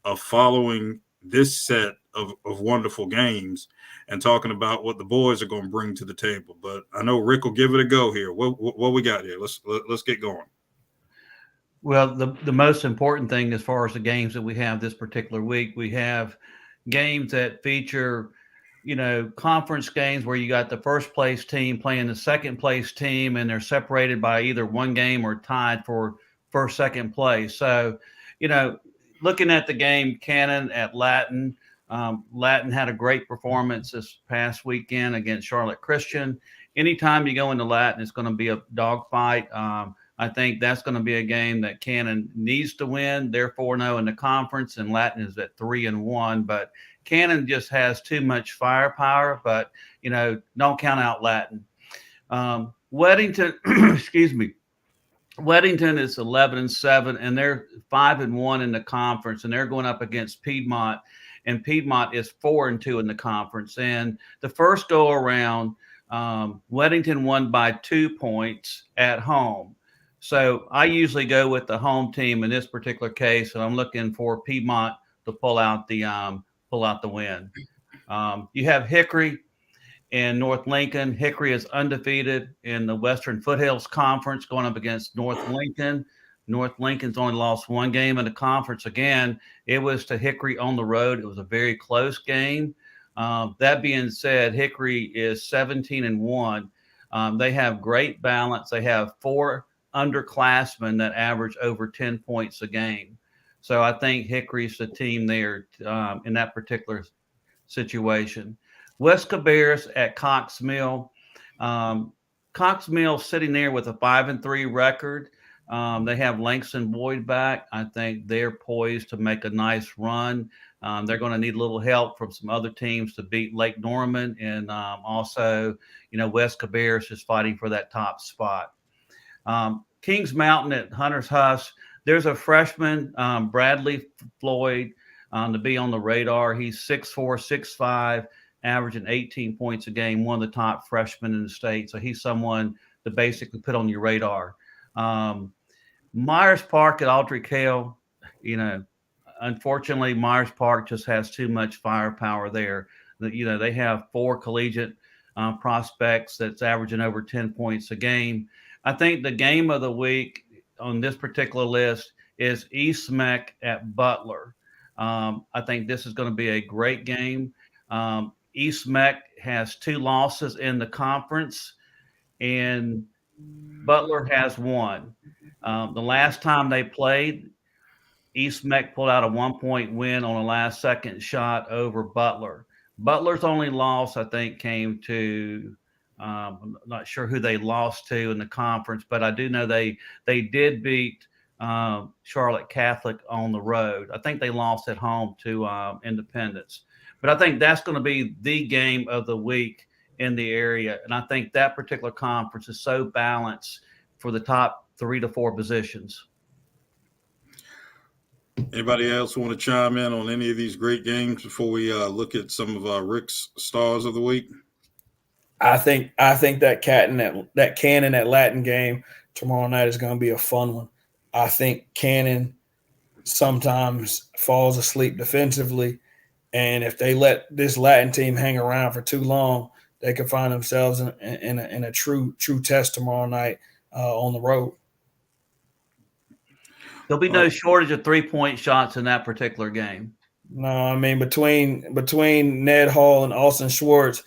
of following this set of wonderful games and talking about what the boys are going to bring to the table. But I know Rick will give it a go here. What we got here? Let's get going. Well, the most important thing as far as the games that we have this particular week, we have games that feature, conference games where you got the first place team playing the second place team, and they're separated by either one game or tied for first, second place. So, looking at the game, Cannon at Latin, Latin had a great performance this past weekend against Charlotte Christian. Anytime you go into Latin, it's going to be a dogfight. I think that's going to be a game that Cannon needs to win. They're 4-0 in the conference, and Latin is at 3-1. But Cannon just has too much firepower. But don't count out Latin. Weddington, excuse me. Weddington is 11-7, and they're 5-1 in the conference, and they're going up against Piedmont, and Piedmont is 4-2 in the conference. And the first go around, Weddington won by 2 points at home. So I usually go with the home team in this particular case, and I'm looking for Piedmont to pull out the win. You have Hickory and North Lincoln. Hickory is undefeated in the Western Foothills Conference, going up against North Lincoln. North Lincoln's only lost one game in the conference. Again, it was to Hickory on the road. It was a very close game. That being said, Hickory is 17-1. They have great balance. They have 4 underclassmen that average over 10 points a game. So I think Hickory's the team there in that particular situation. West Cabarrus at Cox Mill. Cox Mill sitting there with a 5-3 record. They have Langston Boyd back. I think they're poised to make a nice run. They're going to need a little help from some other teams to beat Lake Norman. And also, West Cabarrus is fighting for that top spot. Kings Mountain at Hunter's Husk. There's a freshman, Bradley Floyd, to be on the radar. He's 6'4", 6'5", averaging 18 points a game, one of the top freshmen in the state. So he's someone to basically put on your radar. Myers Park at Ardrey Kell, unfortunately, Myers Park just has too much firepower there. They have 4 collegiate prospects that's averaging over 10 points a game. I think the game of the week on this particular list is East Meck at Butler. I think this is going to be a great game. East Meck has 2 losses in the conference, and Butler has 1. The last time they played, East Meck pulled out a 1-point win on a last-second shot over Butler. Butler's only loss, I think, came to I'm not sure who they lost to in the conference, but I do know they did beat Charlotte Catholic on the road. I think they lost at home to Independence. But I think that's going to be the game of the week in the area. And I think that particular conference is so balanced for the top 3 to 4 positions. Anybody else want to chime in on any of these great games before we look at some of Rick's stars of the week? I think that Cannon that Latin game tomorrow night is going to be a fun one. I think Cannon sometimes falls asleep defensively, and if they let this Latin team hang around for too long, they could find themselves in a true test tomorrow night on the road. There'll be no shortage of 3-point shots in that particular game. No, I mean between Ned Hall and Austin Schwartz,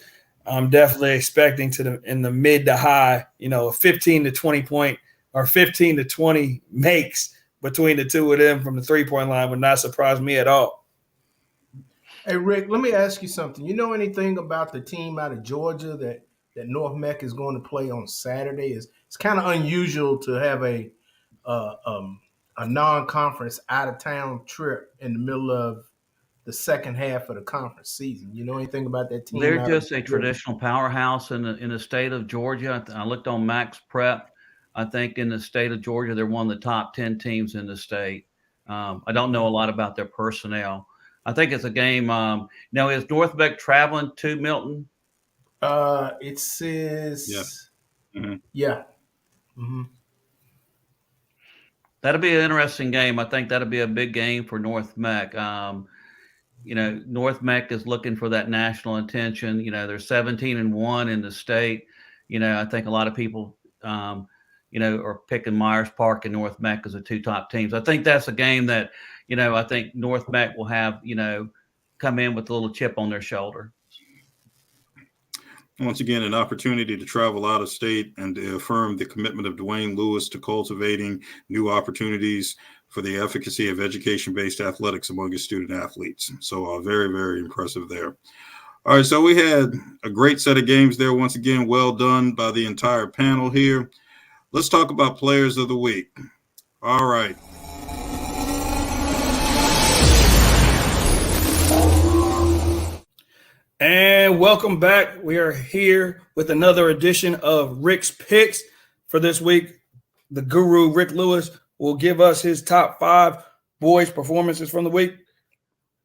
I'm definitely expecting in the mid to high, 15 to 20 point or 15 to 20 makes between the two of them from the 3-point line would not surprise me at all. Hey, Rick, let me ask you something. You know anything about the team out of Georgia that North Mech is going to play on Saturday? It's kind of unusual to have a non-conference out-of-town trip in the middle of the second half of the conference season. You know anything about that team? They're just a traditional powerhouse in the state of Georgia. I looked on Max Prep. I think in the state of Georgia, they're one of the top 10 teams in the state. I don't know a lot about their personnel. I think it's a game. Now, is North Mech traveling to Milton? It says, yeah. Mm-hmm. Yeah. Mm-hmm. That'll be an interesting game. I think that'll be a big game for North Mech. North Mech is looking for that national attention. They're 17-1 in the state. I think a lot of people, are picking Myers Park and North Mech as the two top teams. I think that's a game that, I think North Mech will have, come in with a little chip on their shoulder. Once again, an opportunity to travel out of state and to affirm the commitment of Dwayne Lewis to cultivating new opportunities for the efficacy of education-based athletics among his student athletes. So very, very impressive there. All right, so we had a great set of games there. Once again, well done by the entire panel here. Let's talk about players of the week. All right. And welcome back. We are here with another edition of Rick's Picks for this week. The guru, Rick Lewis, will give us his top 5 boys' performances from the week.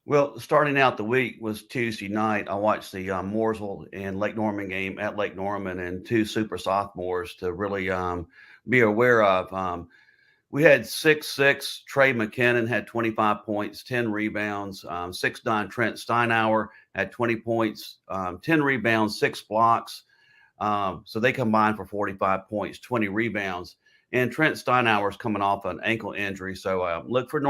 Well, starting out the week was Tuesday night. I watched the Mooresville and Lake Norman game at Lake Norman and 2 super sophomores to really be aware of. We had 6'6". Trey McKinnon had 25 points, 10 rebounds. 6'9". Trent Steinauer had 20 points, 10 rebounds, 6 blocks. So they combined for 45 points, 20 rebounds. And Trent Steinauer is coming off an ankle injury. So look for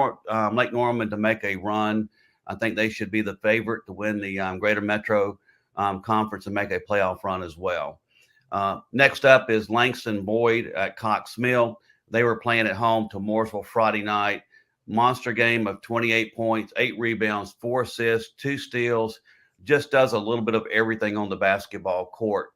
Lake Norman to make a run. I think they should be the favorite to win the Greater Metro Conference and make a playoff run as well. Next up is Langston Boyd at Cox Mill. They were playing at home to Mooresville Friday night. Monster game of 28 points, 8 rebounds, 4 assists, 2 steals. Just does a little bit of everything on the basketball court.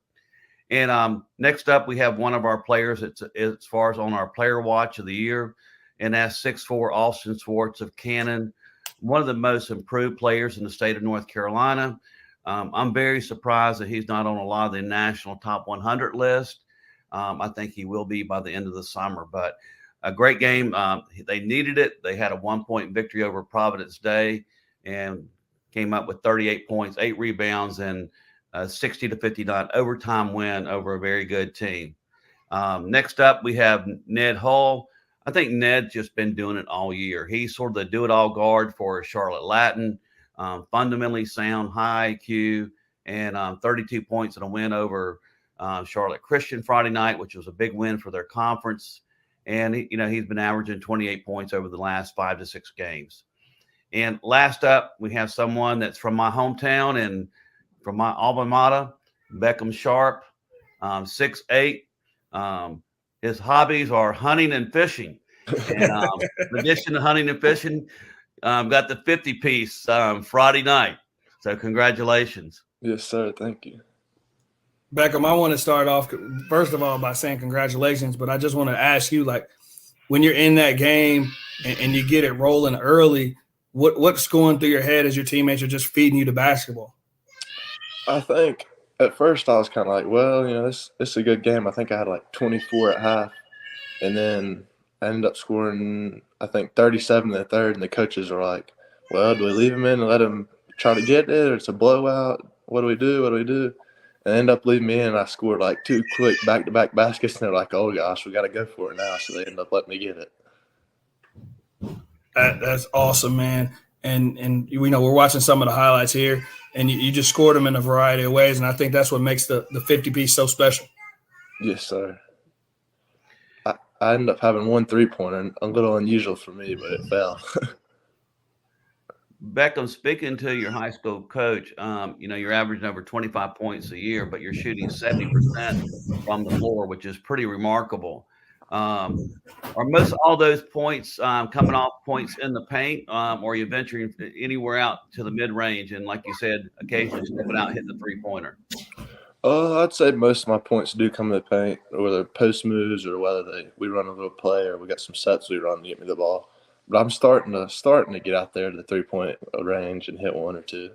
And next up, we have one of our players. It's as far as on our player watch of the year, and that's 6'4" Austin Schwartz of Cannon, one of the most improved players in the state of North Carolina. I'm very surprised that he's not on a lot of the national top 100 list. I think he will be by the end of the summer, but a great game. They needed it. They had a 1-point victory over Providence Day and came up with 38 points, 8 rebounds, and a 60-59 overtime win over a very good team. Next up, we have Ned Hull. I think Ned's just been doing it all year. He's sort of the do-it-all guard for Charlotte Latin, fundamentally sound, high IQ, and 32 points in a win over Charlotte Christian Friday night, which was a big win for their conference. And, he's been averaging 28 points over the last 5 to 6 games. And last up, we have someone that's from my hometown and from my alma mater, Beckham Sharp, 6'8". His hobbies are hunting and fishing. And in addition to hunting and fishing, got the 50-piece Friday night. So congratulations. Yes, sir. Thank you. Beckham, I want to start off, first of all, by saying congratulations, but I just want to ask you, when you're in that game and you get it rolling early, what's going through your head as your teammates are just feeding you the basketball? I think at first I was kind of like, well, this is a good game. I think I had 24 at half. And then I ended up scoring, I think, 37 in the third, and the coaches were like, well, do we leave him in and let him try to get it, or it's a blowout? What do we do? What do we do? And they ended up leaving me in, and I scored like 2 quick back-to-back baskets, and they're like, oh, gosh, we got to go for it now. So they ended up letting me get it. That's awesome, man. And we know we're watching some of the highlights here, and you just scored them in a variety of ways, and I think that's what makes the 50-piece so special. Yes, sir. I ended up having 1 3-pointer, a little unusual for me, but it fell. Beckham, speaking to your high school coach, you're averaging over 25 points a year, but you're shooting 70% from the floor, which is pretty remarkable. Are most all those points coming off points in the paint, or are you venturing anywhere out to the mid-range and, like you said, occasionally stepping out, hitting the three-pointer? I'd say most of my points do come in the paint, whether post moves or whether we run a little play or we got some sets we run to get me the ball. But I'm starting to get out there to the 3-point range and hit 1 or 2.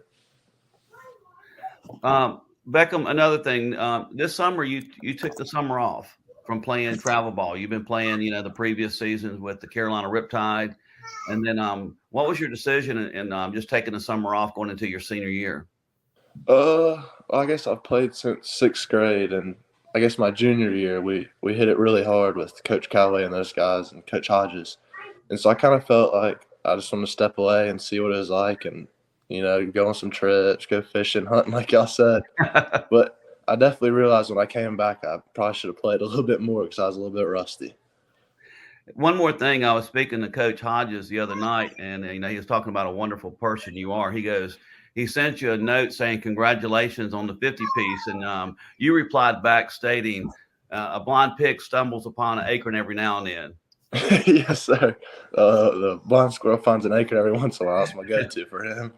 Beckham, another thing, this summer you took the summer off from playing travel ball. You've been playing, the previous seasons with the Carolina Riptide. And then what was your decision in just taking the summer off going into your senior year? I guess I've played since 6th grade, and I guess my junior year we hit it really hard with Coach Callaway and those guys and Coach Hodges. And so I kind of felt like I just want to step away and see what it was like and, go on some trips, go fishing, hunting, like y'all said. But I definitely realized when I came back, I probably should have played a little bit more because I was a little bit rusty. One more thing, I was speaking to Coach Hodges the other night, and he was talking about a wonderful person you are. He sent you a note saying congratulations on the 50-piece, and you replied back stating, a blind pig stumbles upon an acorn every now and then. Yes, sir. The blind squirrel finds an acorn every once in a while. That's my go-to for him.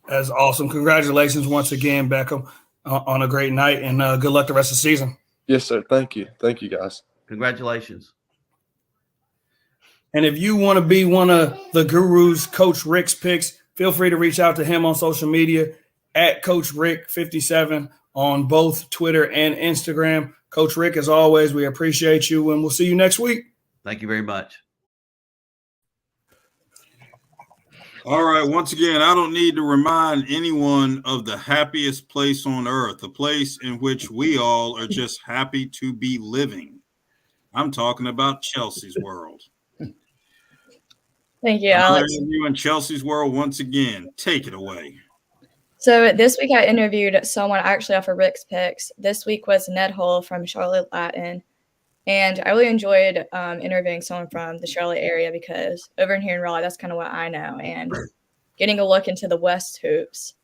That's awesome. Congratulations once again, Beckham, on a great night, and good luck the rest of the season. Yes, sir. Thank you. Thank you, guys. Congratulations. And if you want to be one of the Guru's Coach Rick's picks, feel free to reach out to him on social media at Coach Rick 57 on both Twitter and Instagram. Coach Rick, as always, we appreciate you, and we'll see you next week. Thank you very much. All right. Once again, I don't need to remind anyone of the happiest place on earth, a place in which we all are just happy to be living. I'm talking about Chelsea's World. Thank you, Alex. You in Chelsea's World once again. Take it away. So this week I interviewed someone actually off of Rick's Picks. This week was Ned Hull from Charlotte Latin. And I really enjoyed interviewing someone from the Charlotte area because over in here in Raleigh, that's kind of what I know, and getting a look into the West hoops.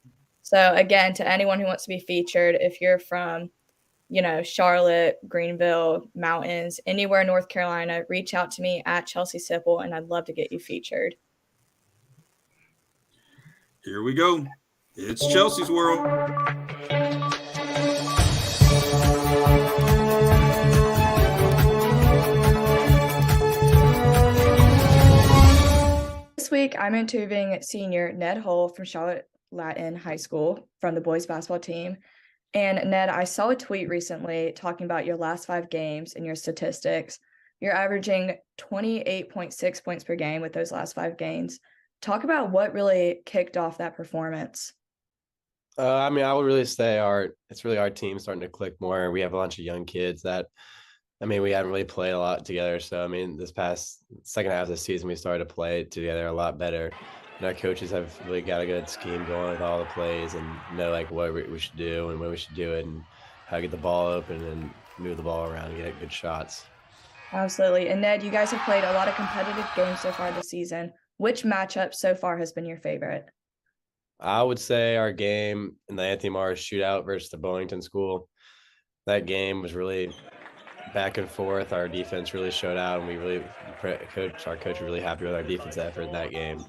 So again, to anyone who wants to be featured, if you're from, Charlotte, Greenville, Mountains, anywhere in North Carolina, reach out to me at Chelsea Sipple, and I'd love to get you featured. Here we go. It's Chelsea's World. This week, I'm interviewing senior Ned Hull from Charlotte Latin High School from the boys basketball team. And Ned, I saw a tweet recently talking about your last 5 games and your statistics. You're averaging 28.6 points per game with those last 5 games. Talk about what really kicked off that performance. I would really say it's really our team starting to click more. We have a bunch of young kids that, we haven't really played a lot together. So, this past second half of the season, we started to play together a lot better. And our coaches have really got a good scheme going with all the plays and know what we should do and when we should do it and how to get the ball open and move the ball around and get good shots. Absolutely. And Ned, you guys have played a lot of competitive games so far this season. Which matchup so far has been your favorite? I would say our game in the Anthony Mars shootout versus the Bowlington School. That game was really back and forth. Our defense really showed out, and our coach was really happy with our defense effort in that game.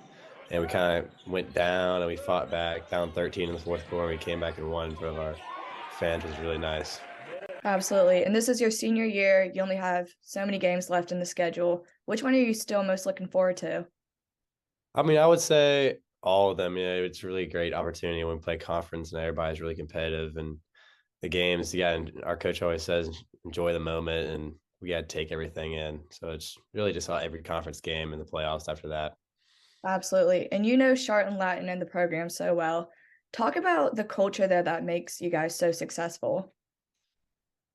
And we kind of went down and we fought back, down 13 in the fourth quarter. We came back and won in front of our fans. It was really nice. Absolutely. And this is your senior year. You only have so many games left in the schedule. Which one are you still most looking forward to? I would say all of them. It's a really great opportunity when we play conference and everybody's really competitive. And the games, and our coach always says, enjoy the moment. And we got to take everything in. So it's really just how every conference game in the playoffs after that. Absolutely. And you know Charlton Latin and the program so well. Talk about the culture there that makes you guys so successful.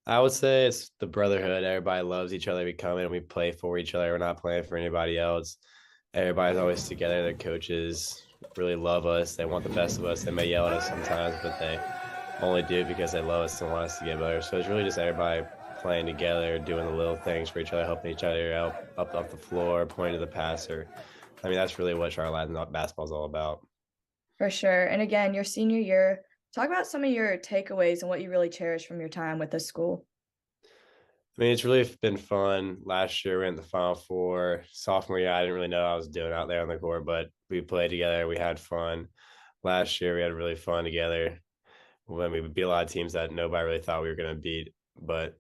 I would say it's the brotherhood. Everybody loves each other. We come in and we play for each other. We're not playing for anybody else. Everybody's always together. The coaches really love us. They want the best of us. They may yell at us sometimes, but they only do it because they love us and want us to get better. So it's really just everybody playing together, doing the little things for each other, helping each other out up the floor, pointing to the passer. I mean, that's really what Charlotte Latin basketball is all about. For sure. And again, your senior year, talk about some of your takeaways and what you really cherish from your time with this school. I mean, it's really been fun. Last year, we went to the Final Four. Sophomore year, I didn't really know what I was doing out there on the court, but we played together. We had fun. Last year, we had really fun together when we beat a lot of teams that nobody really thought we were going to beat. But,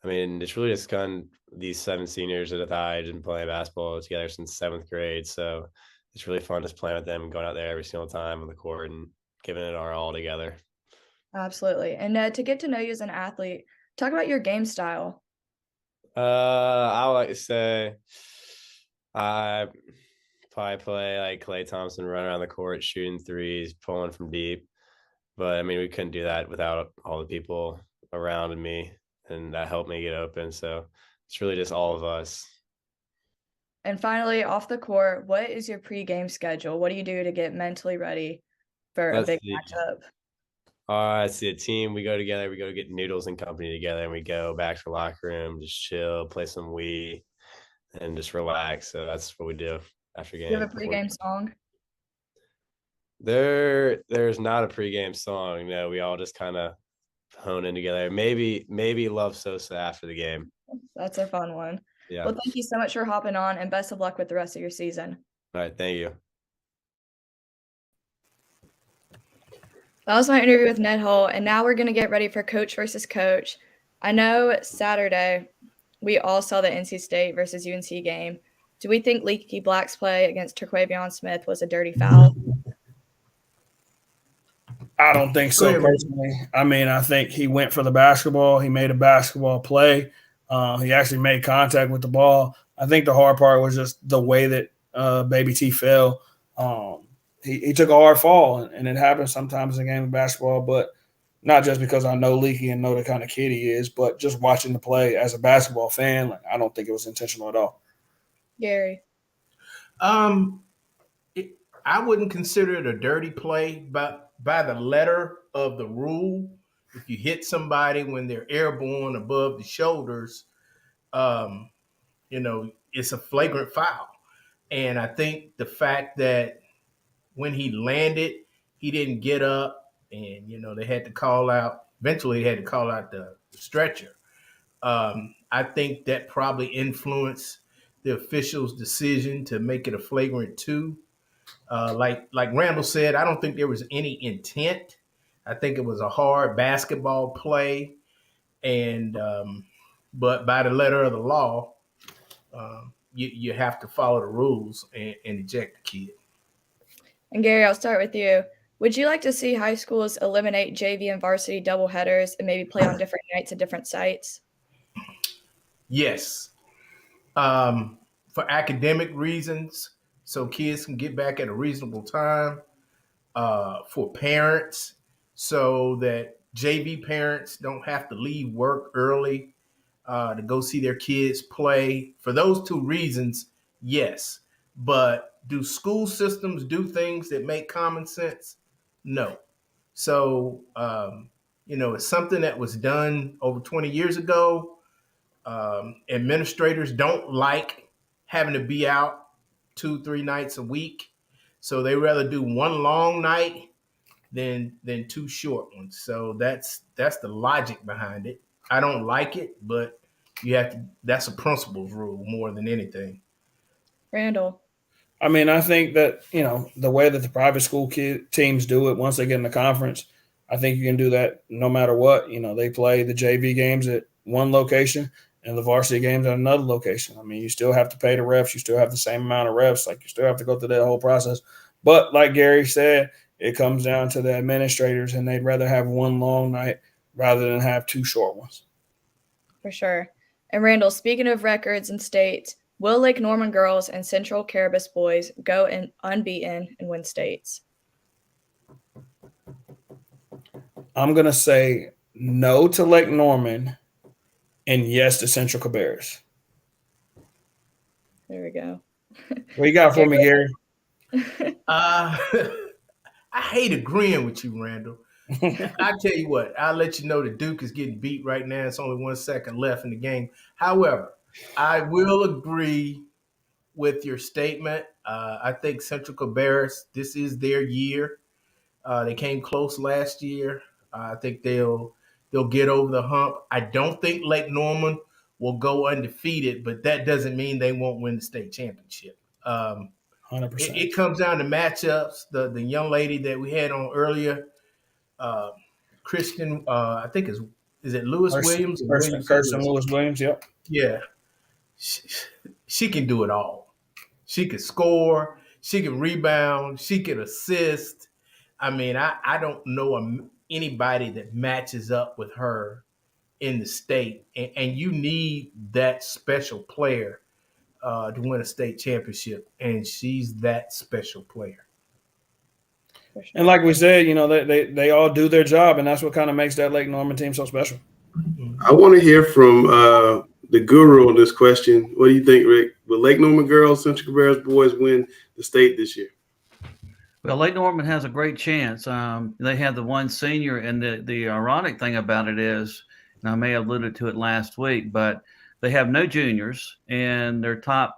I mean, it's really just kind of these 7 seniors that I've been playing basketball together since 7th grade. So it's really fun just playing with them and going out there every single time on the court and giving it our all together. Absolutely. And to get to know you as an athlete, talk about your game style. I would like to say I probably play like Klay Thompson, run around the court, shooting threes, pulling from deep. But I mean, we couldn't do that without all the people around me, and that helped me get open. So it's really just all of us. And finally, off the court, what is your pregame schedule? What do you do to get mentally ready for a big matchup? It's the team. We go together. We go get Noodles and company together, and we go back to the locker room, just chill, play some Wii, and just relax. So that's what we do after game. Do you have a pregame song? There's not a pregame song. No, we all just kind of hone in together. Maybe Love Sosa after the game. That's a fun one. Yeah. Well, thank you so much for hopping on, and best of luck with the rest of your season. All right. Thank you. That was my interview with Ned Hull, and now we're going to get ready for Coach versus Coach. I know Saturday we all saw the NC State versus UNC game. Do we think Leaky Black's play against Terquavion Smith was a dirty foul? I don't think so, personally. I mean, I think he went for the basketball. He made a basketball play. He actually made contact with the ball. I think the hard part was just the way that Baby T fell. He took a hard fall, and it happens sometimes in a game of basketball, but not just because I know Leaky and know the kind of kid he is, but just watching the play as a basketball fan, I don't think it was intentional at all. Gary? I wouldn't consider it a dirty play, but by the letter of the rule, if you hit somebody when they're airborne above the shoulders, it's a flagrant foul. And I think the fact that when he landed, he didn't get up, and they had to call out. Eventually, they had to call out the stretcher. I think that probably influenced the official's decision to make it a flagrant 2. Like Randall said, I don't think there was any intent. I think it was a hard basketball play, and but by the letter of the law, you have to follow the rules and eject the kid. And Gary, I'll start with you. Would you like to see high schools eliminate JV and varsity doubleheaders and maybe play on different nights at different sites? Yes. For academic reasons, so kids can get back at a reasonable time. For parents, so that JV parents don't have to leave work early to go see their kids play. For those 2 reasons, yes. But do school systems do things that make common sense? No. So, it's something that was done over 20 years ago. Administrators don't like having to be out 2-3 nights a week. So they rather do one long night than 2 short ones. So that's the logic behind it. I don't like it, but that's a principles rule more than anything. Randall? I mean, I think that, the way that the private school teams do it once they get in the conference, I think you can do that no matter what. They play the JV games at one location and the varsity games at another location. I mean, you still have to pay the refs. You still have the same amount of refs. You still have to go through that whole process. But like Gary said, it comes down to the administrators, and they'd rather have one long night rather than have 2 short ones. For sure. And Randall, speaking of records and states, will Lake Norman girls and Central Caribous boys go in unbeaten and win states? I'm going to say no to Lake Norman and yes to Central Cabarrus. There we go. What you got for me, Gary? I hate agreeing with you, Randall. I tell you what, I'll let you know that Duke is getting beat right now. It's only 1 second left in the game. However, I will agree with your statement. I think Central Cabarrus, this is their year. They came close last year. I think they'll get over the hump. I don't think Lake Norman will go undefeated, but that doesn't mean they won't win the state championship. 100%. It comes down to matchups. The young lady that we had on earlier, Kristen, I think is it Lewis Williams? Kirsten Lewis Williams, yep. Yeah. She can do it all. She can score. She can rebound. She can assist. I mean, I don't know anybody that matches up with her in the state. And you need that special player to win a state championship. And she's that special player. And like we said, you know, they all do their job, and that's what kind of makes that Lake Norman team so special. I want to hear from the guru on this question. What do you think, Rick? Will Lake Norman girls, Central Cabarrus boys win the state this year? Well, Lake Norman has a great chance. They have the one senior, and the ironic thing about it is, and I may have alluded to it last week, but they have no juniors, and their top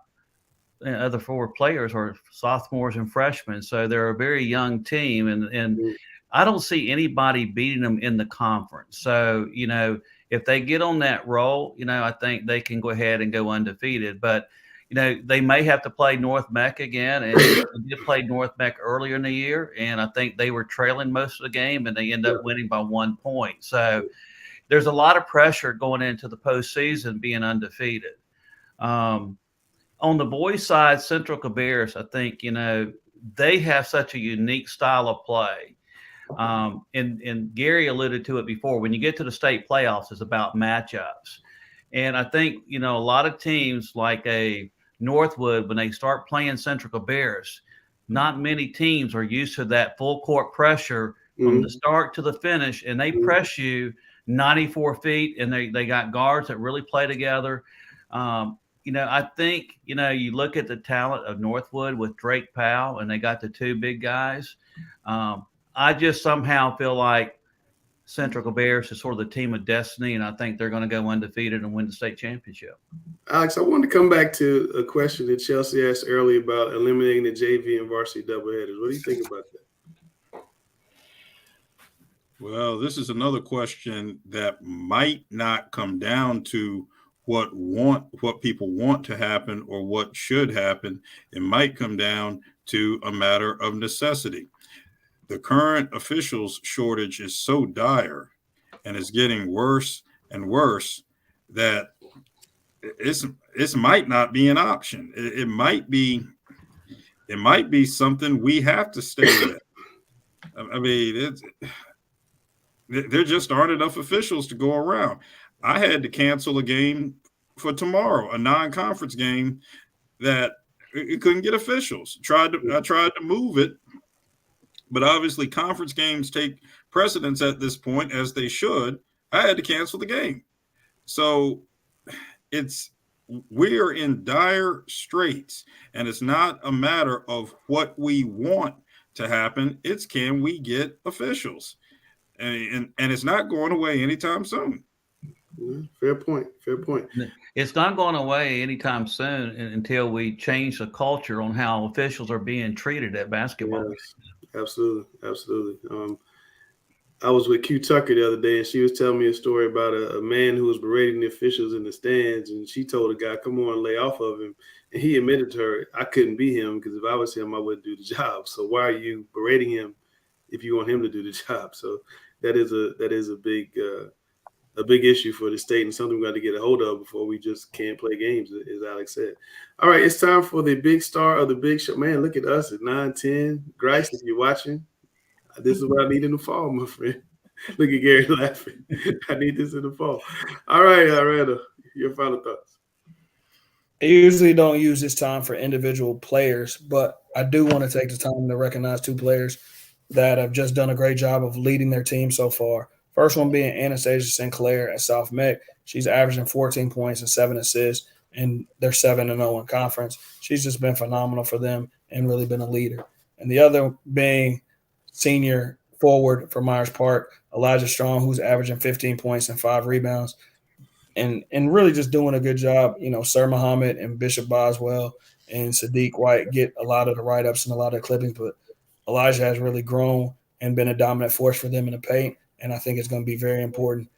other four players are sophomores and freshmen. So they're a very young team, and I don't see anybody beating them in the conference. So, you know, if they get on that roll, you know, I think they can go ahead and go undefeated. But, you know, they may have to play North Mech again, and they did play North Mech earlier in the year, and I think they were trailing most of the game, and they end up winning by 1 point. So there's a lot of pressure going into the postseason being undefeated. On the boys' side, Central Cabarrus, I think, you know, they have such a unique style of play. And Gary alluded to it before. When you get to the state playoffs, it's about matchups. And I think, you know, a lot of teams like a Northwood, when they start playing Central Cabarrus, not many teams are used to that full court pressure from the start to the finish, and they press you 94 feet, and they got guards that really play together. You know, I think, you know, you look at the talent of Northwood with Drake Powell, and they got the two big guys. I just somehow feel like Central Cabarrus is sort of the team of destiny, and I think they're going to go undefeated and win the state championship. Alex, I wanted to come back to a question that Chelsea asked earlier about eliminating the JV and varsity doubleheaders. What do you think about that? Well, this is another question that might not come down to what people want to happen or what should happen. It might come down to a matter of necessity. The current officials shortage is so dire and is getting worse and worse that it might not be an option. It might be something we have to stay with. I mean, there just aren't enough officials to go around. I had to cancel a game for tomorrow, a non-conference game that it couldn't get officials. I tried to move it, but obviously conference games take precedence at this point, as they should. I had to cancel the game. So we are in dire straits, and it's not a matter of what we want to happen. It's can we get officials? And it's not going away anytime soon. Fair point. Fair point. It's not going away anytime soon until we change the culture on how officials are being treated at basketball. Yes, absolutely. Absolutely. I was with Q Tucker the other day, and she was telling me a story about a man who was berating the officials in the stands, and she told a guy, come on, lay off of him. And he admitted to her, I couldn't be him, because if I was him, I wouldn't do the job. So why are you berating him if you want him to do the job? So that is a big issue for the state, and something we got to get a hold of before we just can't play games, as Alex said. All right, it's time for the big star of the big show. Man, look at us at 9-10. Grice, if you're watching, this is what I need in the fall, my friend. Look at Gary laughing. I need this in the fall. All right, Randall, Your final thoughts. I usually don't use this time for individual players, but I do want to take the time to recognize two players that have just done a great job of leading their team so far. First one being Anastasia Sinclair at South Meck. She's averaging 14 points and 7 assists, and they're 7-0 in conference. She's just been phenomenal for them and really been a leader. And the other being senior forward for Myers Park, Elijah Strong, who's averaging 15 points and 5 rebounds. And really just doing a good job. You know, Sir Muhammad and Bishop Boswell and Sadiq White get a lot of the write-ups and a lot of the clippings, but Elijah has really grown and been a dominant force for them in the paint, and I think it's going to be very important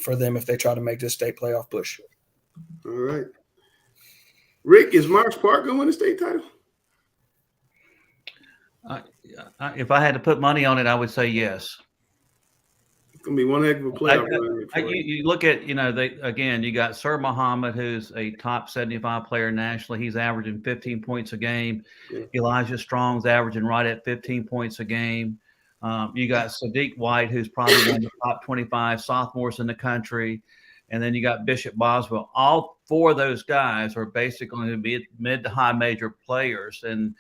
for them if they try to make this state playoff push. All right. Rick, is Myers Park going to win the state title? If I had to put money on it, I would say yes. It's going to be one heck of a playoff. You look at, you got Sir Muhammad, who's a top 75 player nationally. He's averaging 15 points a game. Yeah. Elijah Strong's averaging right at 15 points a game. You got Sadiq White, who's probably one of the top 25 sophomores in the country. And then you got Bishop Boswell. All 4 of those guys are basically going to be mid to high major players. And,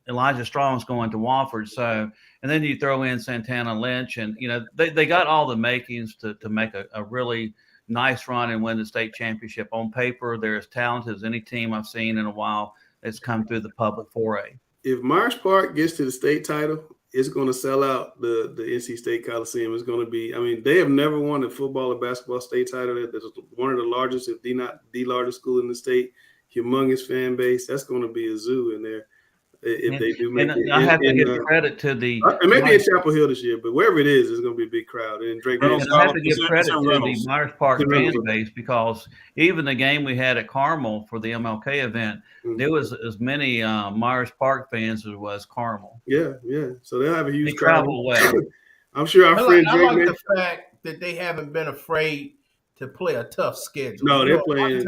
Elijah Strong's going to Wofford. So, and then you throw in Santana Lynch, and, they got all the makings to make a really nice run and win the state championship. On paper, they're as talented as any team I've seen in a while that's come through the public foray. If Myers Park gets to the state title, it's going to sell out the NC State Coliseum. It's going to be, they have never won a football or basketball state title. That's one of the largest, if not the largest school in the state. Humongous fan base. That's going to be a zoo in there. If they do make it. I have to give credit to the – it may be in Chapel Hill this year, but wherever it is, it's going to be a big crowd. And Drake, I have to give credit to the Myers Park fan base, because even the game we had at Carmel for the MLK event, there was as many Myers Park fans as was Carmel. Yeah. So they'll have a huge crowd. Travel well. I'm sure our friend I like the fact that they haven't been afraid to play a tough schedule. No, they're playing.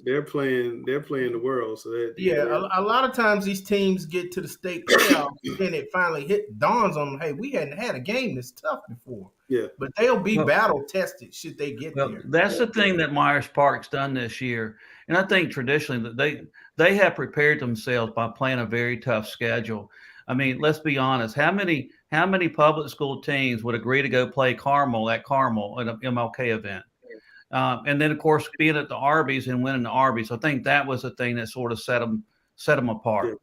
They're playing the world. So a lot of times these teams get to the state playoffs, and then it finally dawns on them. Hey, we hadn't had a game this tough before. Yeah, but they'll be battle tested should they get there. That's the thing that Myers Park's done this year, and I think traditionally that they have prepared themselves by playing a very tough schedule. Let's be honest. How many public school teams would agree to go play Carmel at an MLK event? And then, of course, being at the Arby's and winning the Arby's, I think that was the thing that sort of set them apart.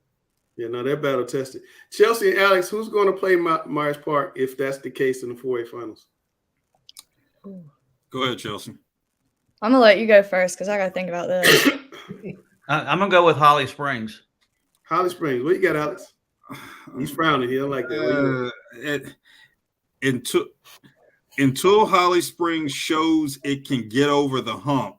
Yeah, no, they're battle tested. Chelsea and Alex, who's going to play Myers Park if that's the case in the 4A finals? Go ahead, Chelsea. I'm gonna let you go first because I got to think about this. I'm gonna go with Holly Springs. Holly Springs, what you got, Alex? He's frowning. He don't like that. Until Holly Springs shows it can get over the hump.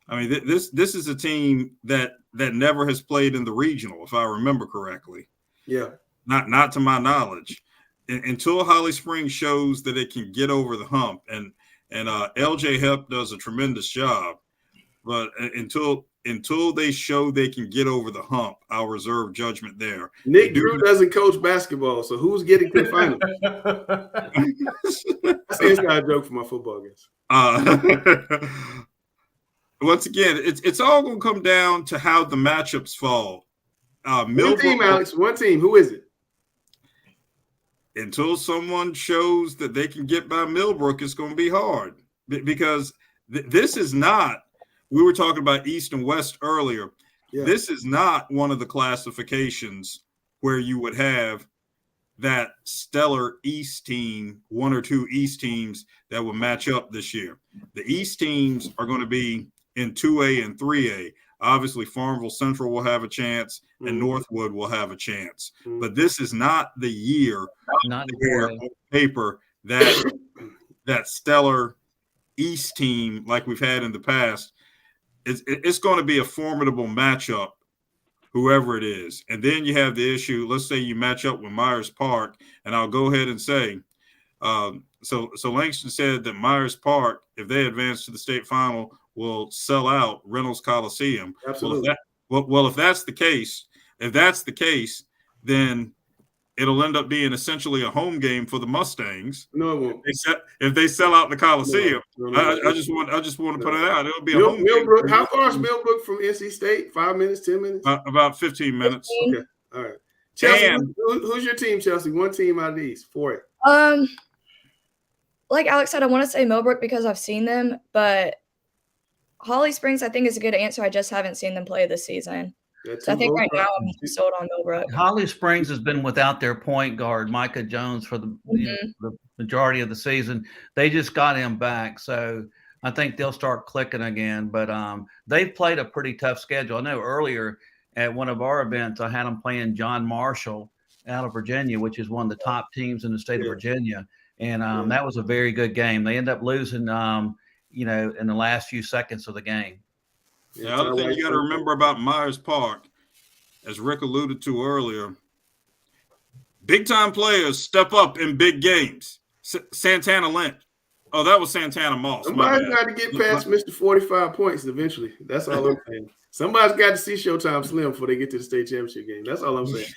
This is a team that never has played in the regional, if I remember correctly. Yeah. Not to my knowledge. Until Holly Springs shows that it can get over the hump, and LJ Hep does a tremendous job, but until they show they can get over the hump, I'll reserve judgment there. Nick Drew doesn't coach basketball, so who's getting to the finals? That's an inside joke for my football guys. Once again, it's all going to come down to how the matchups fall. One team, Alex. One team. Who is it? Until someone shows that they can get by Millbrook, it's going to be hard because this is not. We were talking about East and West earlier. Yeah. This is not one of the classifications where you would have that stellar East team, one or two East teams that will match up this year. The East teams are going to be in 2A and 3A. Obviously, Farmville Central will have a chance and Northwood will have a chance. But this is not the year where on paper that stellar East team like we've had in the past, it's going to be a formidable matchup, whoever it is. And then you have the issue, let's say you match up with Myers Park, and I'll go ahead and say, so Langston said that Myers Park, if they advance to the state final, will sell out Reynolds Coliseum. Absolutely. Well, if that's the case, then it'll end up being essentially a home game for the Mustangs. No, it won't. If they sell out the Coliseum. No. I just want to put it out. It'll be a home Millbrook, game. how far is Millbrook from NC State? 5 minutes, 10 minutes? About 15 minutes. Okay. All right. Chelsea, And- who's your team, Chelsea? One team out of these. 4. Like Alex said, I want to say Millbrook because I've seen them, but Holly Springs, I think, is a good answer. I just haven't seen them play this season. So I think right now I'm sold on Millbrook. Holly Springs has been without their point guard, Micah Jones, for the majority of the season. They just got him back, so I think they'll start clicking again. But they've played a pretty tough schedule. I know earlier at one of our events, I had them playing John Marshall out of Virginia, which is one of the top teams in the state of Virginia. And that was a very good game. They end up losing, in the last few seconds of the game. The other thing you got to remember about Myers Park, as Rick alluded to earlier, big-time players step up in big games. Santana Lynch. Oh, that was Santana Moss. Somebody's got to get past Mr. 45 points eventually. That's all I'm saying. Somebody's got to see Showtime Slim before they get to the state championship game. That's all I'm saying.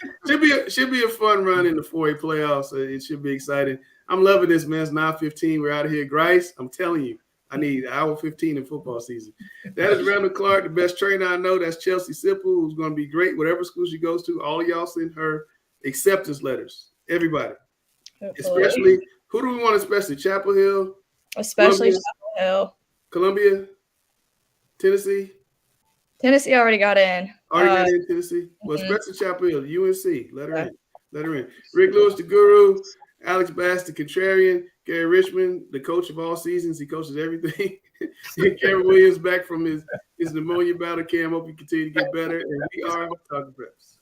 Should be a fun run in the 4A playoffs. It should be exciting. I'm loving this, man. It's 9:15. We're out of here. Grice, I'm telling you, I need an hour 15 in football season. That is Randall Clark, the best trainer I know. That's Chelsea Sipple, who's going to be great. Whatever school she goes to, all of y'all send her acceptance letters. Everybody. Especially, who do we want especially? Chapel Hill? Especially Chapel Hill. Columbia? Tennessee? Tennessee already got in. Already got in Tennessee? Well, especially Chapel Hill, UNC. Let her in. Let her in. Rick Lewis, the guru. Alex Bass, the contrarian. Gary Richmond, the coach of all seasons. He coaches everything. Cameron Williams back from his pneumonia battle. Cam, hope you continue to get better. And we are Talking Preps.